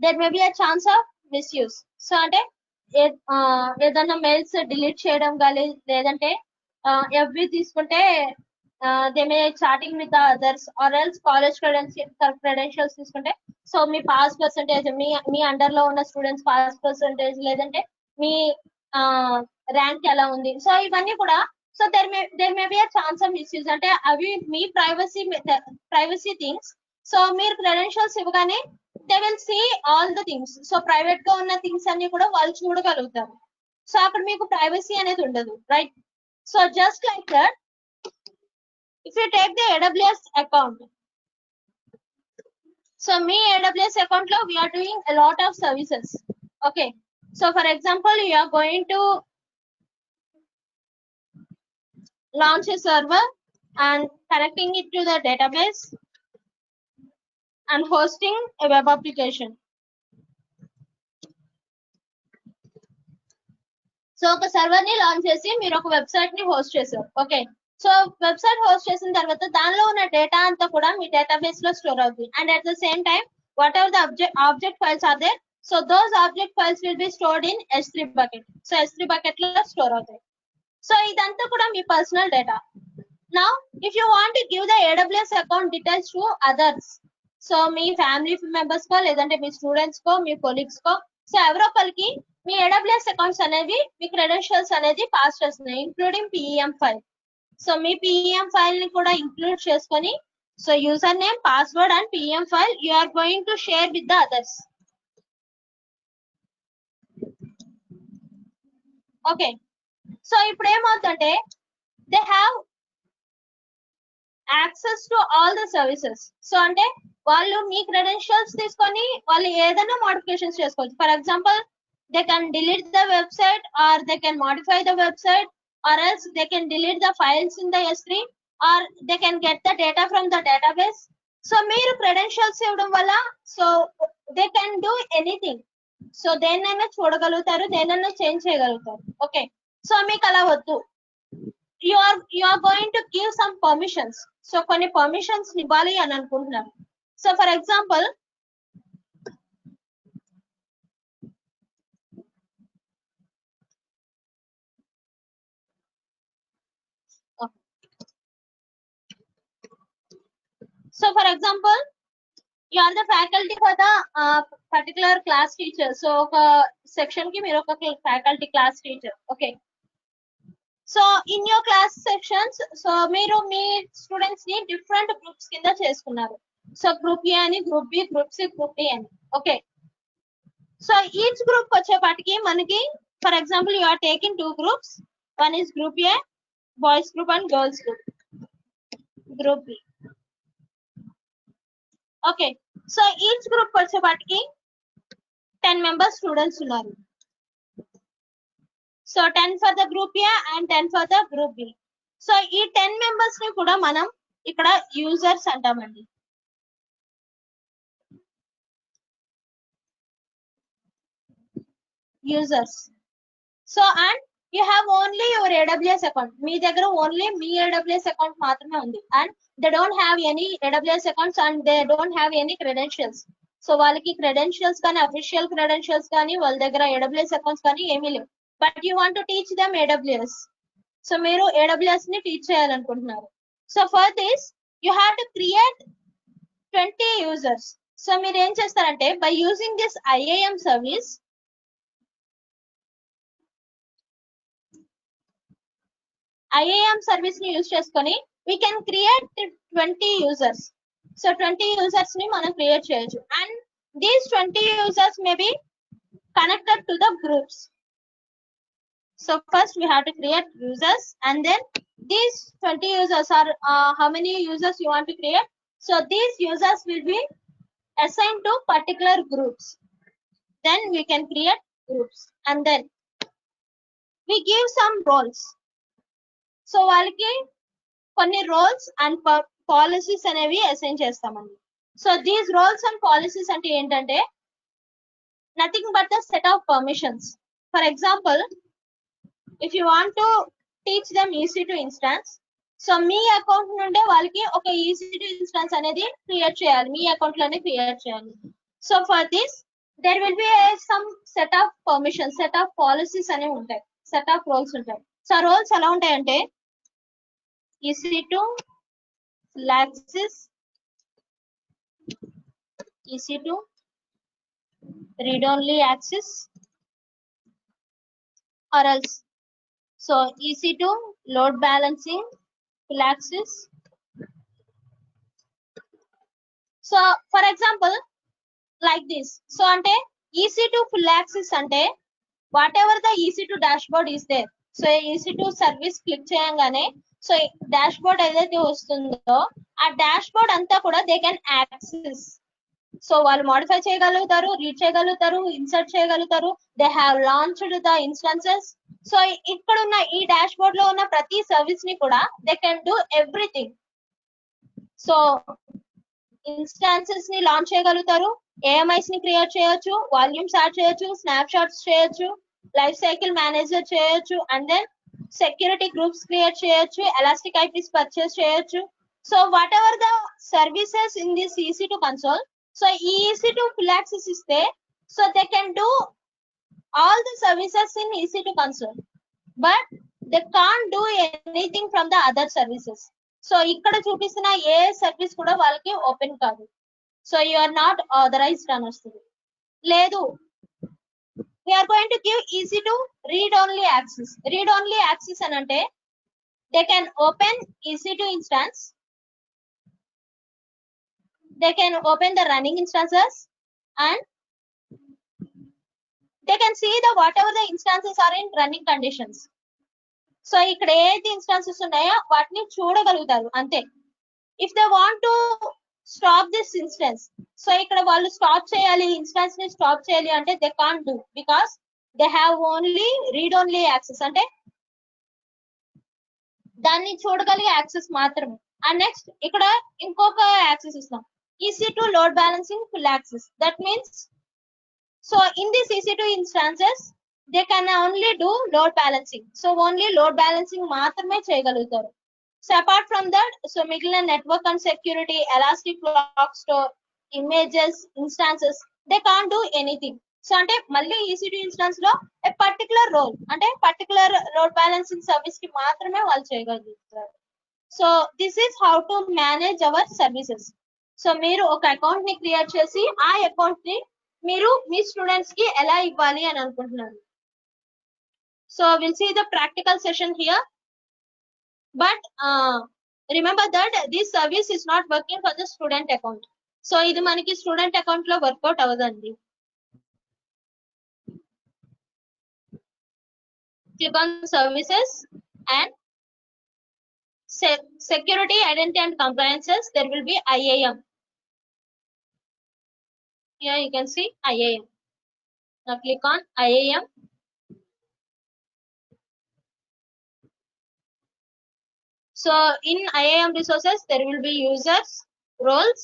There may be a chance of misuse. So అంటే ఏదన్నా మెయిల్స్ డిలీట్ చేయడం కానీ, లేదంటే ఎఫ్బి తీసుకుంటే they may chatting with others, or else college credentials తీసుకుంటే సో మీ పాస్ పర్సంటేజ్, మీ under లో ఉన్న స్టూడెంట్స్ పాస్ పర్సంటేజ్, లేదంటే మీ ర్యాంక్ ఎలా ఉంది, సో ఇవన్నీ కూడా so there may be a chance of misuse. అంటే అవి మీ ప్రైవసీ థింగ్స్. సో మీరు క్రెడెన్షియల్స్ ఇవ్వగానే they will see all the things. So private గా ఉన్న థింగ్స్ అన్ని కూడా వాళ్ళు చూడగలుగుతారు. సో అక్కడ మీకు ప్రైవసీ అనేది ఉండదు, right? So just like that, if you take the AWS account, so me AWS account lo we are doing a lot of services. Okay, so for example, you are going to launch a server and connecting it to the database and hosting a web application. So ఒక server ని launch చేసి మీరు ఒక website ని host చేశారు. Okay, so website host చేసిన తర్వాత దానిలో ఉన్న డేటా అంతా కూడా మీ డేటాబేస్ లో స్టోర్ అవుతుంది. And at the same time whatever the object files are there, so those object files will be stored in S3 bucket. So S3 bucket లో స్టోర్ అవుతాయి. సో ఇదంతా కూడా మీ personal data. Now if you want to give the AWS account details to others, so మీ family members కో, లేదంటే మీ students కో, మీ కొలీగ్స్ కో, సో ఎవరో ఒకరికి మీ AWS అకౌంట్స్ అనేవి మీ క్రెడెన్షియల్స్ అనేది పాస్ చేస్తున్నాయి, ఇంక్లూడింగ్ PEM ఫైల్. సో మీ PEM ఫైల్ ని కూడా ఇంక్లూడ్ చేసుకొని, so user name, password and PEM file you are going to share with the others. Okay, so ఇప్పుడు ఏమవుతుందంటే they have access to all the services. So అంటే వాళ్ళు మీ credentials తీసుకొని వాళ్ళు ఏదైనా మోడిఫికేషన్స్ చేసుకోవచ్చు. For example they can delete the website, or they can modify the website, or else they can delete the files in the S3, or they can get the data from the database. So మీరు credentials ఇవ్వడం వల్ల so they can do anything. So దేన్నైనా చూడగలుగుతారు, దేన్నైనా change చేయగలుగుతారు. Okay, so మీకు అలా వద్దు, you are going to give some permissions. So కొన్ని పర్మిషన్స్ ఇవ్వాలి అని అనుకుంటున్నారు. So for example, so for example, you are the faculty for the particular class teacher. So ఒక సెక్షన్ కి మీరు ఒక faculty class teacher. Okay, so in your class sections, so మీరు మీ స్టూడెంట్స్ ని డిఫరెంట్ గ్రూప్స్ కింద చేసుకున్నారు. సో గ్రూప్ ఏ అని, group B, group C, group D అని. ఓకే, సో ఈచ్ గ్రూప్ వచ్చేపాటికి మనకి for example you are taking 2 groups. One is group A boys group and girls group, group B. Okay, so each group వచ్చేపాటికి 10 members students ఉన్నారు. So 10 for the group A and 10 for the group B. So ఈ 10 members ని కూడా మనం ఇక్కడ users అంటామండి. Users. So and you have only your AWS account. మీ దగ్గర ఓన్లీ మీ AWS అకౌంట్ మాత్రమే ఉంది, and they don't have any AWS accounts and they don't have any credentials. So వాళ్ళకి క్రెడెన్షియల్స్ కానీ, అఫీషియల్ క్రెడెన్షియల్స్ కానీ, వాళ్ళ దగ్గర AWS అకౌంట్స్ కానీ ఏమీ లేవు. But you want to teach them AWS. So మీరు AWS ని టీచ్ చేయాలనుకుంటున్నారు. So for this you have to create 20 users. So మీరు ఏం చేస్తారంటే, by using this IAM service, IAM service ని యూజ్ చేసుకొని we can create 20 users. So 20 users ని మనం క్రియేట్ చేయొచ్చు, and these 20 users may be connected to the groups. So first we have to create users, and then these 20 users are how many users you want to create. So these users will be assigned to particular groups. Then we can create groups, and then we give some roles. So వాళ్ళకి కొన్ని roles and policies అనేవి assign చేస్తామండి. So these roles and policies అంటే ఏంటంటే nothing but the set of permissions. For example, if you want to teach them EC2 instance, so మీ account నుండే వాళ్ళకి ఒక EC2 ఇన్స్టాన్స్ అనేది క్రియేట్ చేయాలి, మీ అకౌంట్ లోనే క్రియేట్ చేయాలి. So for this there will be some set of permissions, set of policies అనేవి ఉంటాయి, సెట్ ఆఫ్ రోల్స్ ఉంటాయి. సో రోల్స్ ఎలా ఉంటాయంటే EC2 full access, EC2 read only access, or else so EC2 load balancing, full access. So for example like this, so ante EC2 full access ante whatever the EC2 dashboard is there, so EC2 service click చేయగానే so dash board ఏదైతే వస్తుందో ఆ dash board అంతా కూడా they can access. So వాళ్ళు modify చేయగలుగుతారు, read చేయగలుగుతారు, insert చేయగలుగుతారు. They have launched the instances. So ఇక్కడ ఉన్న ఈ డాష్ బోర్డ్ లో ఉన్న ప్రతి సర్వీస్ ని కూడా they can do everything. So instances ని లాంచ్ చేయగలుగుతారు, AMIs ని క్రియేట్ చేయొచ్చు, వాల్యూమ్స్ యాడ్ చేయొచ్చు, స్నాప్ షాట్స్ చేయొచ్చు, లైఫ్ సైకిల్ మేనేజర్ చేయొచ్చు, and then security groups create చేయొచ్చు, ఎలాస్టిక్ IPs పర్చేస్ చేయొచ్చు. So whatever the services in this EC2 console, so ఈ EC2 ఫుల్ యాక్సెస్ ఇస్తే so they can do all the services in EC2 console, but they can't do anything from the other services. So ఇక్కడ చూపిస్తున్న ఏ service కూడా వాళ్ళకి open కాదు. So you are not authorised అని వస్తుంది. లేదు, we are going to give EC2 read only access. Read only access అని అంటే they can open EC2 instance, they can open the running instances, and they can see the whatever the instances are in running conditions. So ఇక్కడ ఏదైతే instances ఉన్నాయో వాటిని చూడగలుగుతారు అంతే. If they want to stop this instance, so ఇక్కడ వాళ్ళు stop చేయాలి, instance ని స్టాప్ చేయాలి అంటే they can't do, because they have only read only access, అంటే దాన్ని చూడగలిగే యాక్సెస్ మాత్రమే. అండ్ నెక్స్ట్ ఇక్కడ ఇంకొక యాక్సెస్ ఇస్తాం, EC2 load balancing full access. That means so in this EC2 instances they can only do load balancing. So only load balancing మాత్రమే చేయగలుగుతారు. So apart from that, so మిగిలిన network and security, elastic block store, images, instances, they can't do anything. So అంటే మళ్ళీ EC2 instance లో ఏ particular role, అంటే particular load balancing service కి మాత్రమే వాళ్ళు చేయగలుగుతారు. So this is how to manage our services. So మీరు ఒక అకౌంట్ ని క్రియేట్ చేసి ఆ అకౌంట్ ని మీరు మీ స్టూడెంట్స్ కి ఎలా ఇవ్వాలి అని అనుకుంటున్నారు. So will see the practical session here, but remember that this service is not working for the student account. So ఇది మనకి స్టూడెంట్ అకౌంట్ లో వర్కౌట్ అవ్వదండి. Click on services and security, identity and compliances. There will be IAM. Here you can see IAM. Now click on IAM. So in IAM resources there will be users, roles,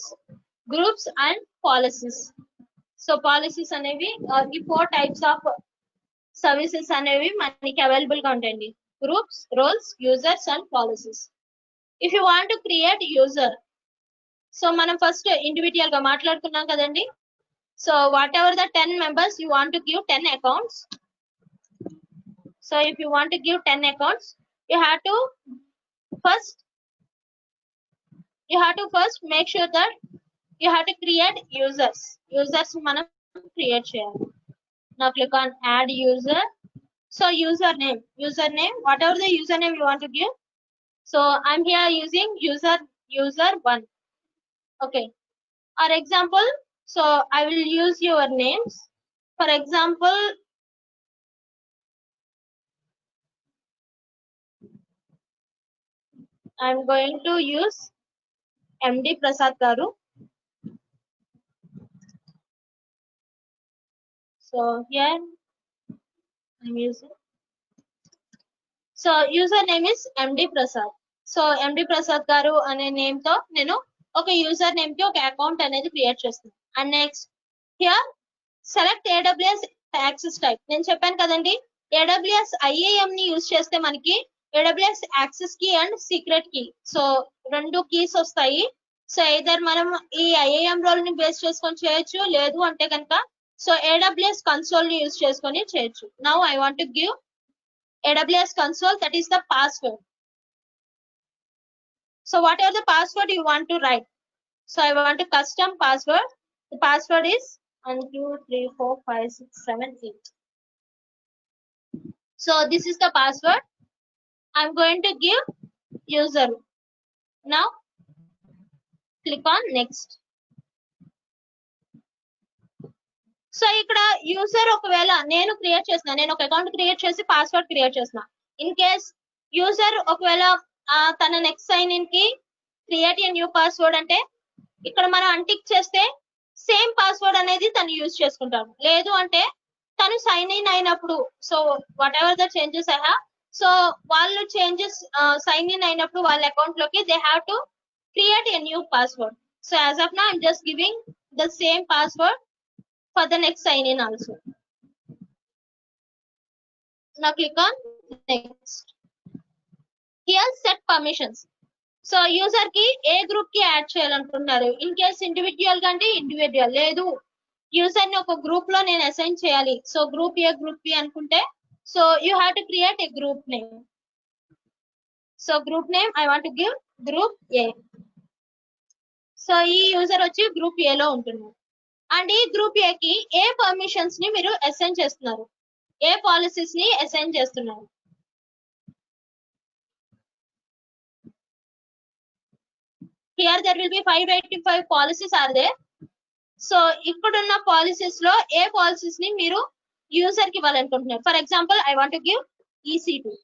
groups and policies. So policies అనేవి ఈ 4 types of services అనేవి మనకి available గా ఉంటాయండి, groups, roles, users and policies. If you want to create user, so మనం first individual గా మాట్లాడుకున్నాం కదండి. So whatever the 10 members you want to give 10 accounts. So if you want to give 10 accounts, you have to first make sure that you have to create users మనం create చేయాలి. Now click on add user. So username, whatever the username you want to give. So I'm here using user1. Okay, our example, so I will use your names. For example, I'm going to use MD Prasad garu. So here I'm using, so username is MD Prasad. So MD Prasad garu అనే name తో నేను ఒక user name కి ఒక account అనేది create చేస్తాను. And next here select AWS access type. నేను చెప్పాను కదండి, AWS IAM ని యూజ్ చేస్తే మనకి AWS access key and secret key, so 2 keys వస్తాయి. సో ఐదర్ మనం ఈ IAM రోల్ ని బేస్ చేసుకొని చేయొచ్చు, లేదు అంటే కనుక సో AWS కన్సోల్ ని యూజ్ చేసుకొని చేయొచ్చు. Now I want to give AWS console, that is the password. So whatever the password you want to write, so I want to custom password. The password is 1 2 3 4 5 6 7 8. So this is the password. I'm going to give user. Now click on next. So ఇక్కడ user ఒకవేళ నేను create చేసిన, నేను ఒక account create చేసి password create చేసిన, in case user ఒకవేళ తన నెక్స్ట్ సైన్ ఇన్ కి క్రియేట్ ఏ న్యూ పాస్వర్డ్ అంటే ఇక్కడ మనం అన్టిక్ చేస్తే సేమ్ పాస్వర్డ్ అనేది తను యూజ్ చేసుకుంటాడు. లేదు అంటే తను సైన్ ఇన్ అయినప్పుడు, so whatever the changes I have, so వాళ్ళు చేంజెస్ సైన్ ఇన్ అయినప్పుడు వాళ్ళ అకౌంట్ లోకి they have to create a new password. So as of now I'm just giving the same password for the next sign in also. Now click on next. Here set permissions. So user ki A group కి add చేయాలనుకుంటున్నారు, in case individual గా అంటే individual, లేదు user ని ఒక group లో నేను assign చేయాలి, so group A group B అనుకుంటే so you have to create a group name. So group name I want to give group A. So ఈ యూజర్ వచ్చి గ్రూప్ ఏ లో ఉంటున్నారు. అండ్ ఈ గ్రూప్ ఏ కి ఏ పర్మిషన్స్ ని మీరు అసైన్ చేస్తున్నారు, ఏ పాలసీస్ ని అసైన్ చేస్తున్నారు. Here there will be 585 policies are there. So ఇక్కడున్న పాలసీస్ లో ఏ పాలసీస్ ని మీరు యూజర్ కి ఇవ్వాలనుకుంటున్నారు. For example I want to give EC2.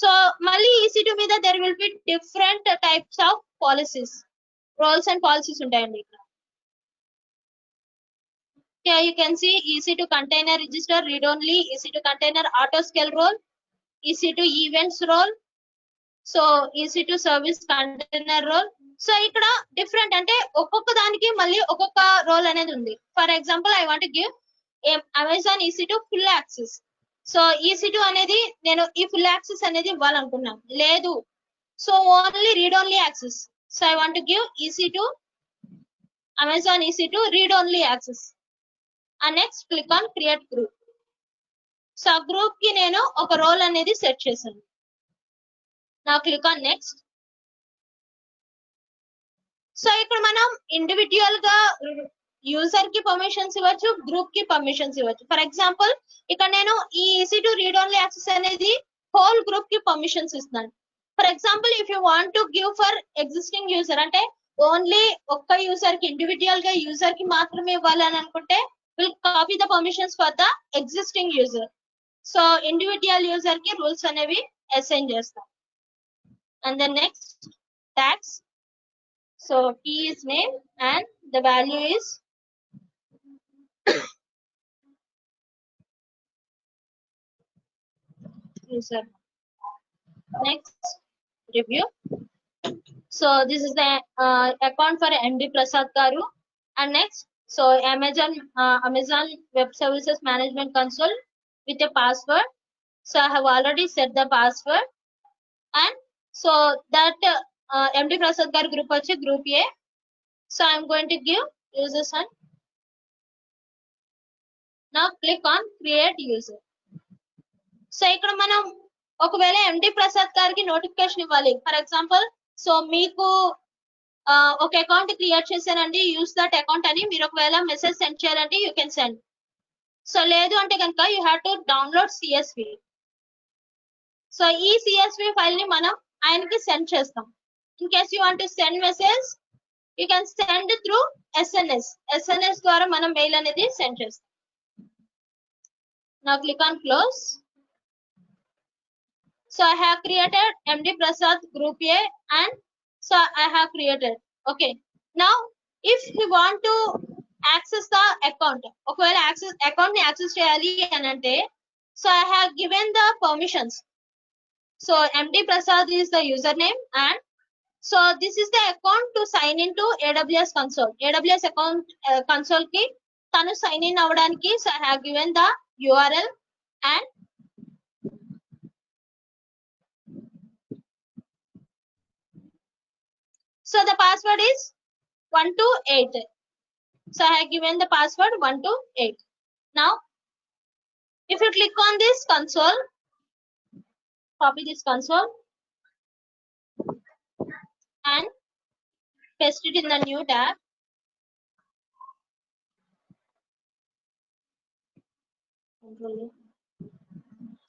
So మళ్ళీ EC2 మీద there will be different types of policies, roles and policies ఉంటాయండి ఇక్కడ. Here you can see EC2 container register read only, EC2 container auto scale role, EC2 events role, so EC2 service container role. So ఇక్కడ different అంటే ఒక్కొక్క దానికి మళ్ళీ ఒక్కొక్క role అనేది ఉంది. For example I want give Amazon EC2 full access. So EC2 అనేది నేను ఈ ఫుల్ యాక్సెస్ అనేది ఇవ్వాలనుకున్నాను, లేదు so only read only access. So I want give EC2 Amazon EC2 read only access. And next click on create group. So ఆ group కి నేను ఒక రోల్ అనేది సెట్ చేశాను. Now click on next. So ఇక్కడ మనం ఇండివిడ్యువల్ గా user కి పర్మిషన్స్ ఇవ్వచ్చు, గ్రూప్ కి పర్మిషన్స్ ఇవ్వచ్చు. ఫర్ ఎగ్జాంపుల్ ఇక్కడ నేను ఈ EC2 రీడ్ ఓన్లీ యాక్సెస్ అనేది హోల్ గ్రూప్ కి పర్మిషన్స్ ఇస్తున్నాను. For example if you want to give for existing user అంటే ఓన్లీ ఒక్క యూజర్ కి ఇండివిడ్యువల్ గా యూజర్ కి మాత్రమే ఇవ్వాలి అని అనుకుంటే will copy the permissions for the existing user. So individual user కి రూల్స్ అనేవి అసైన్ చేస్తాం. And then next tags. So key is name and the value is user. Next review. So this is the account for MD Prasad Garu. And next, so Amazon Web Services Management Console with a password. So I have already set the password. And so that MD Prasad Garu group వచ్చి group A. So I'm going to give users one. Now click on create user. So ఇక్కడ మనం ఒకవేళ MD Prasad గారికి notification ఇవ్వాలి. For example so మీకు ఒక account create చేశానండి, use that account అని మీరు ఒకవేళ మెసేజ్ సెండ్ చేయాలంటే యూ కెన్ సెండ్. సో లేదు అంటే కనుక you have to download CSV. So ఈ CSV ఫైల్ ని మనం ఆయనకి సెండ్ చేస్తాం. In case you want to send message you can send through SMS ద్వారా మనం మెయిల్ అనేది సెండ్ చేస్తాం. Now click on close. So I have created MD Prasad group A and so I have created. Okay. Now if you want to access the account, ఒకవేళ account ని access చేయాలి అని అంటే so I have given the permissions. So MD Prasad is the username and so this is the account to sign into AWS console. AWS account console ki tanu sign in avvadaniki so I have given the URL and so the password is 128. So I have given the password 128. Now if you click on this console, copy this console and paste it in the new tab.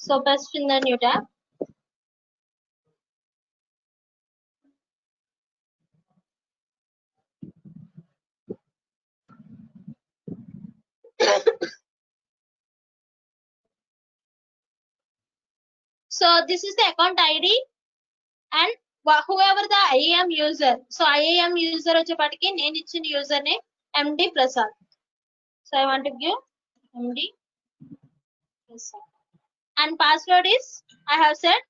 So paste in the new tab. So this is the account ID and whoever the IAM user. So IAM user వచ్చేపాటికి నేను ఇచ్చిన user name MD Prasad. So I want to give MD Prasad. And password is I have said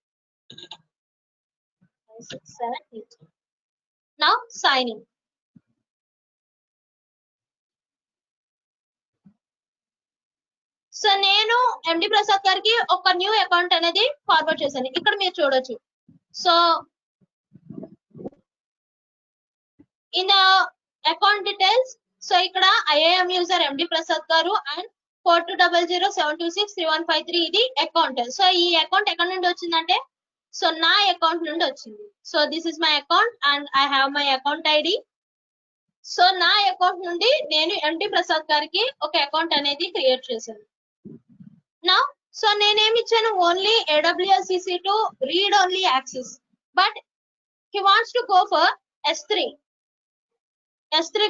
5678. Now sign in. So నేను MD Prasad గారికి ఒక new account అనేది forward చేశాను. ఇక్కడ మీరు చూడొచ్చు. So in account details so ఇక్కడ IAM యూజర్ MD ప్రసాద్ గారు అండ్ 420072263153 ఇది అకౌంట్. సో ఈ అకౌంట్ ఎక్కడ నుండి వచ్చిందంటే సో నా అకౌంట్ నుండి వచ్చింది. So this is my account and I have my account ID. So నా అకౌంట్ నుండి నేను MD ప్రసాద్ గారికి ఒక అకౌంట్ అనేది క్రియేట్ చేశాను. Now so నేనేమి ఇచ్చాను only AWS EC2 read only access, but he wants to go for S3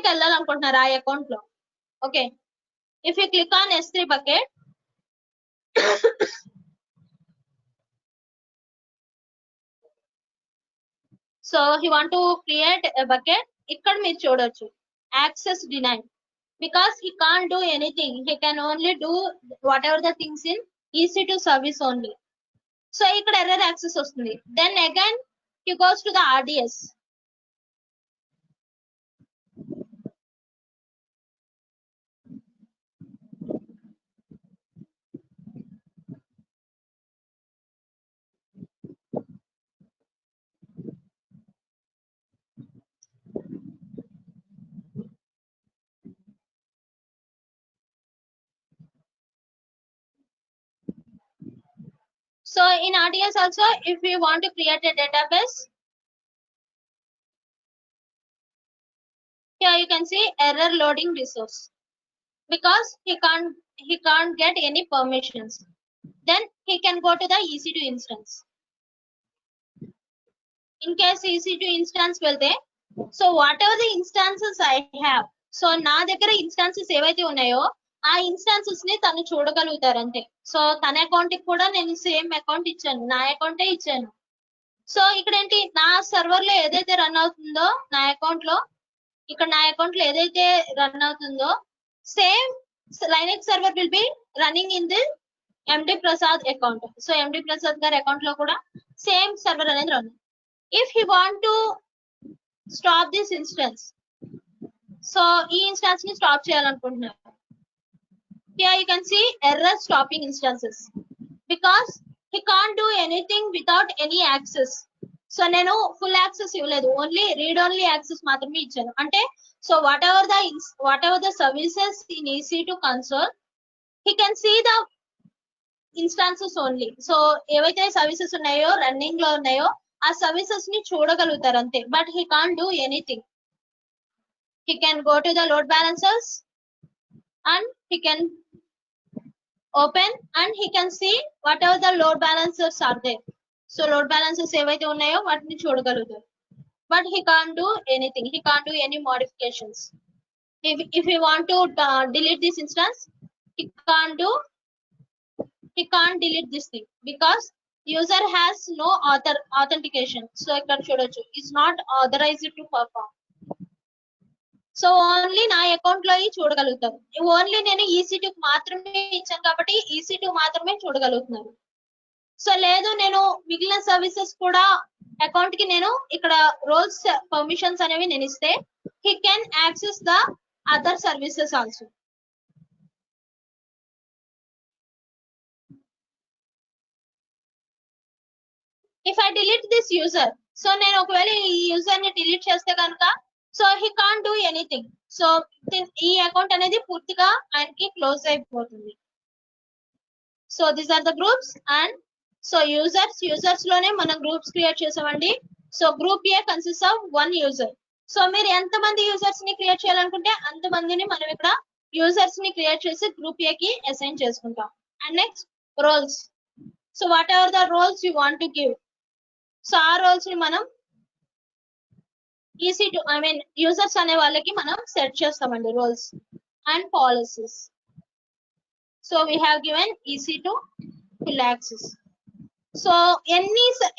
కి వెళ్ళాలనుకుంటున్నారు ఆ అకౌంట్ లో. Okay, if you click on S3 bucket so he want to create a bucket. ఇక్కడ మీరు చూడొచ్చు access denied. because he can't do anything. He can only do whatever the things in EC2 service only. So ikkada error access vastundi. Then again he goes to the RDS. So in RDS also, if we want to create a database, here you can see error loading resource, because he can't get any permissions. Then he can go to the EC2 instance. In case EC2 instance వెళ్తే, so whatever the instances I have, so నా దగ్గర instances ఏవైతే ఉన్నాయో ఆ instances ని తను చూడగలుగుతారు అంతే. సో తన అకౌంట్ కి కూడా నేను సేమ్ అకౌంట్ ఇచ్చాను, నా అకౌంటే ఇచ్చాను. సో ఇక్కడ ఏంటి, నా సర్వర్ లో ఏదైతే రన్ అవుతుందో నా అకౌంట్ లో, ఇక్కడ నా అకౌంట్ లో ఏదైతే రన్ అవుతుందో same Linux server will be running in the MD Prasad account. So MD Prasad గారి అకౌంట్ లో కూడా సేమ్ సర్వర్ అనేది run. If he want to stop this instance, so ఈ ఇన్స్టాన్స్ ని స్టాప్ చేయాలనుకుంటున్నారు, here you can see error stopping instances, because he can't do anything without any access. So నేను full access ఇవ్వలేదు, only read only access మాత్రమే ఇచ్చాను. అంటే so whatever the services in EC2 console, he can see the instances only. So ఏవైతే services ఉన్నాయో running లో ఉన్నాయో ఆ సర్వీసెస్ ని చూడగలుగుతారు అంతే. But he can't do anything. He can go to the load balancers and he can open and he can see whatever the load balancers are there. So load balancers ఏవైతే ఉన్నాయో వాటిని చూడగలుగుతారు. But he can't do anything, he can't do any modifications. if you want to delete this instance, he can't delete this thing because user has no authentication. So ikkada chudochu, is not authorized to perform. So only నా account లో చూడగలుగుతారు. Only నేను EC2 కి మాత్రమే ఇచ్చాను కాబట్టి EC2 మాత్రమే చూడగలుగుతున్నారు. So లేదు నేను మిగిలిన సర్వీసెస్ కూడా అకౌంట్ కి నేను ఇక్కడ రోల్స్ పర్మిషన్స్ అనేవి నేను ఇస్తే he can access the other services also. If I delete this user, so నేను ఒకవేళ ఈ యూజర్ ని డిలీట్ చేస్తే కనుక so he can't do anything. So ఈ అకౌంట్ అనేది పూర్తిగా ఆయనకి క్లోజ్ అయిపోతుంది. So these are the groups and so users లోనే మనం గ్రూప్స్ క్రియేట్ చేసామండి. So group A consist of 1 user. So మీరు ఎంతమంది యూజర్స్ ని క్రియేట్ చేయాలనుకుంటే అంతమందిని మనం ఇక్కడ యూజర్స్ ని క్రియేట్ చేసి గ్రూప్ ఏ కి అసైన్ చేసుకుంటాం. And next roles. So whatever the roles you want to give, so ఆ రోల్స్ ని మనం EC2 యూజర్స్ అనే వాళ్ళకి మనం సెట్ చేస్తామండి roles and policies. So we have given EC2 full access. So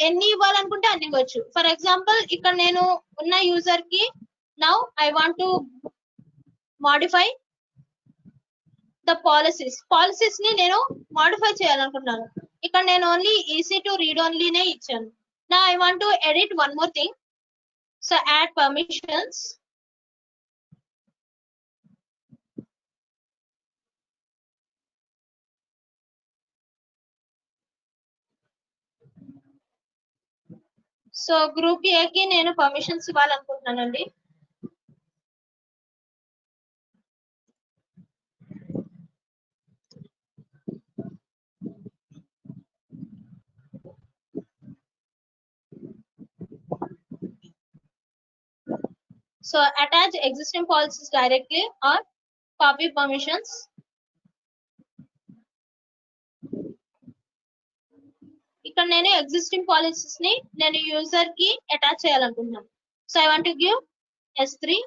ఎన్ని ఇవ్వాలనుకుంటే అన్ని ఇవ్వచ్చు. ఫర్ ఎగ్జాంపుల్ ఇక్కడ నేను ఉన్న యూజర్ కి now I want to modify the policies ని నేను మాడిఫై చేయాలనుకుంటున్నాను. ఇక్కడ నేను ఓన్లీ EC2 రీడ్ ఓన్లీనే ఇచ్చాను. Now I want to edit one more thing. So add permissions. So group ఏ కి నేను permissions ఇవ్వాలనుకుంటున్నానండి. So attach existing policies directly or copy permissions. ఇక్కడ నేను ఎగ్జిస్టింగ్ పాలసీస్ ని నేను యూజర్ కి అటాచ్ చేయాలనుకుంటున్నాను. So I want to give S3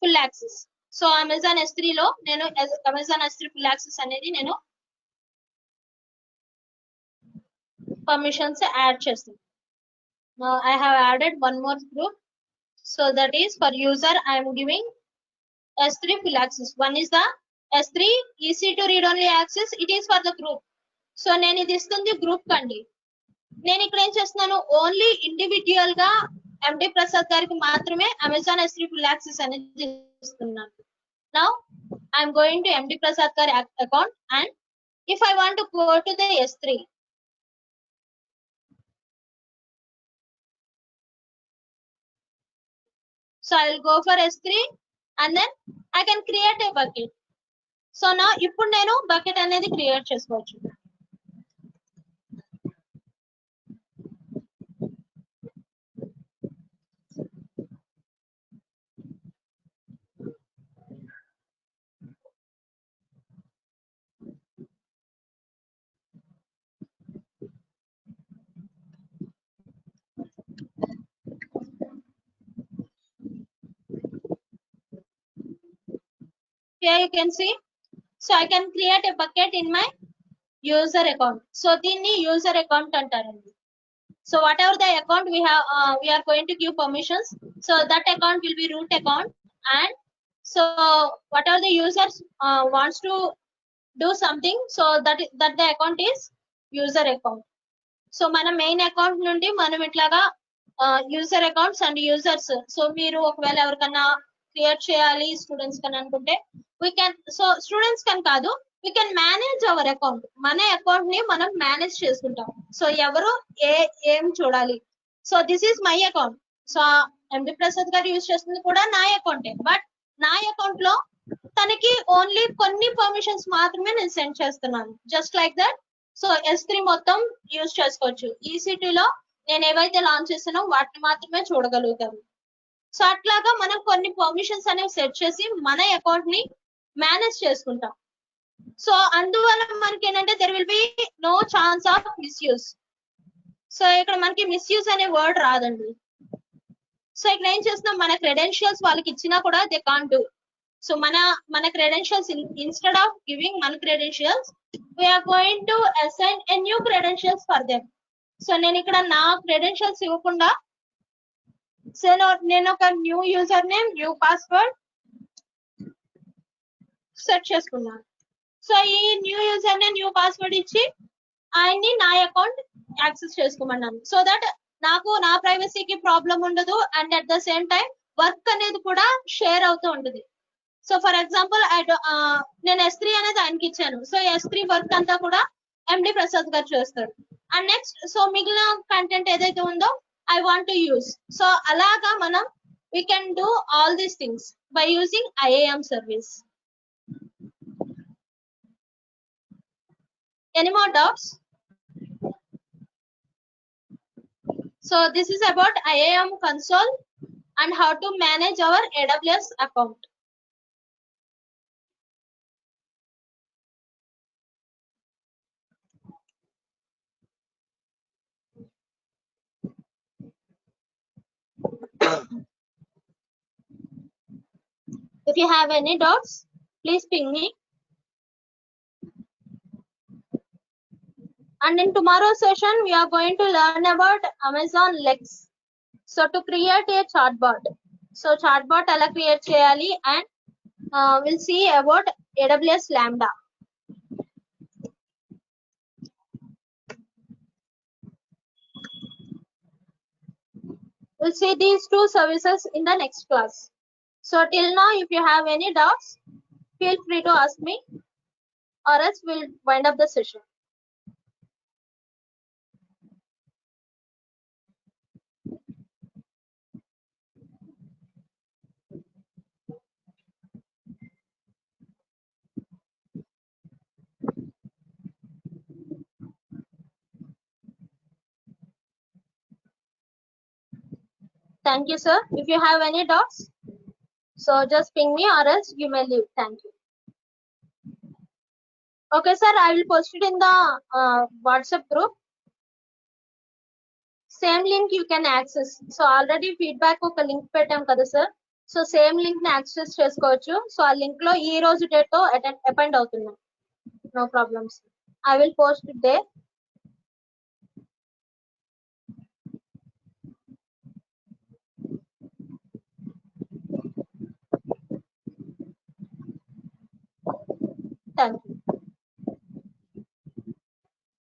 full access. So Amazon S3 లో నేను అమెజాన్ S3 ఫుల్ యాక్సెస్ అనేది నేను పర్మిషన్స్ యాడ్ చేస్తాను. I have added one more group. So that is for user I am giving S3 full access. One is the S3 EC2 read only access. It is for the group. So నేను ఇది ఇస్తుంది group కండి. నేను ఇక్కడ ఏం చేస్తున్నాను, only individual గా ఎండి ప్రసాద్ గారికి మాత్రమే అమెజాన్ S3 ఫుల్ యాక్సెస్ అనేది ఇస్తున్నాను. Now I'm going to MD Prasad గారి account and if I want to go to the S3, so I will go for S3 and then I can create a bucket. So నా ఇప్పుడు నేను bucket అనేది create చేసుకోవచ్చు. Here you can see, so I can create a bucket in my user account. So దీన్ని user account అంటారండి. So whatever the account we have, we are going to give permissions. So that account will be root account, and so whatever the users wants to do something, so that the account is user account. So మన main account నుండి మనం ఇట్లాగా user accounts and users, so మీరు ఒకవేళ ఎవరికన్నా create చేయాలి students కన్నా అనుకుంటే వీ కెన్, సో స్టూడెంట్స్ కని కాదు, we can manage our account. మన అకౌంట్ ని మనం మేనేజ్ చేసుకుంటాం. సో ఎవరు ఏం చూడాలి, so this is my account. So MD Prasad గారు యూజ్ చేస్తుంది కూడా నా అకౌంటే, బట్ నా అకౌంట్ లో తనకి ఓన్లీ కొన్ని పర్మిషన్స్ మాత్రమే నేను సెండ్ చేస్తున్నాను, just like that. So S3 మొత్తం యూజ్ చేసుకోవచ్చు. EC2 లో నేను ఏవైతే లాంచ్ చేసానో వాటిని మాత్రమే చూడగలుగుతాను. సో అట్లాగా మనం కొన్ని పర్మిషన్స్ అనేవి సెట్ చేసి మన అకౌంట్ ని మేనేజ్ చేసుకుంటాం. సో అందువల్ల మనకి ఏంటంటే there will be no chance of misuse. So ఇక్కడ మనకి మిస్యూజ్ అనే వర్డ్ రాదండి. సో ఇక్కడ ఏం చేస్తున్నాం, మన క్రెడెన్షియల్స్ వాళ్ళకి ఇచ్చినా కూడా దే కాంట్ డూ. సో మన క్రెడెన్షియల్స్, ఇన్స్టెడ్ ఆఫ్ గివింగ్ మన credentials, we are going to assign a new credentials for them. So నేను ఇక్కడ నా క్రెడెన్షియల్స్ ఇవ్వకుండా, సో నేను ఒక new user name, new password set చేసుకున్నాను. సో ఈ new user name, new password ఇచ్చి ఆయన్ని నా అకౌంట్ యాక్సెస్ చేసుకోమన్నాను. సో దట్ నాకు నా ప్రైవసీకి ప్రాబ్లం ఉండదు, and at the same time work అనేది కూడా షేర్ అవుతూ ఉంటుంది. సో ఫర్ ఎగ్జాంపుల్ నేను S3 అనేది ఆయనకి ఇచ్చాను. సో S3 వర్క్ అంతా కూడా ఎండి ప్రసాద్ గారు చేస్తాడు. అండ్ నెక్స్ట్, సో మిగిలిన కంటెంట్ ఏదైతే ఉందో I want to use. So అలాగా మనం we can do all these things by using IAM service. Any more doubts? So this is about IAM console and how to manage our AWS account. If you have any doubts, please ping me. And in tomorrow's session, we are going to learn about Amazon Lex. So to create a chatbot. So chatbot ఎలా create చేయాలి, and we'll see about AWS Lambda. We'll see these two services in the next class. So till now, if you have any doubts, feel free to ask me, or else we'll wind up the session. Thank you, sir. If you have any doubts, so just ping me, or else you may leave. Thank you. Okay, sir. I will post it in the WhatsApp group. Same link you can access. So already feedback ఒక link పెట్టాం కదా sir. So same link ని access చేసుకోవచ్చు. సో ఆ link లో ఈ రోజు డేట్ తో అటెండ్ అవుతున్నాం. No problems. I will post it there. Thank you.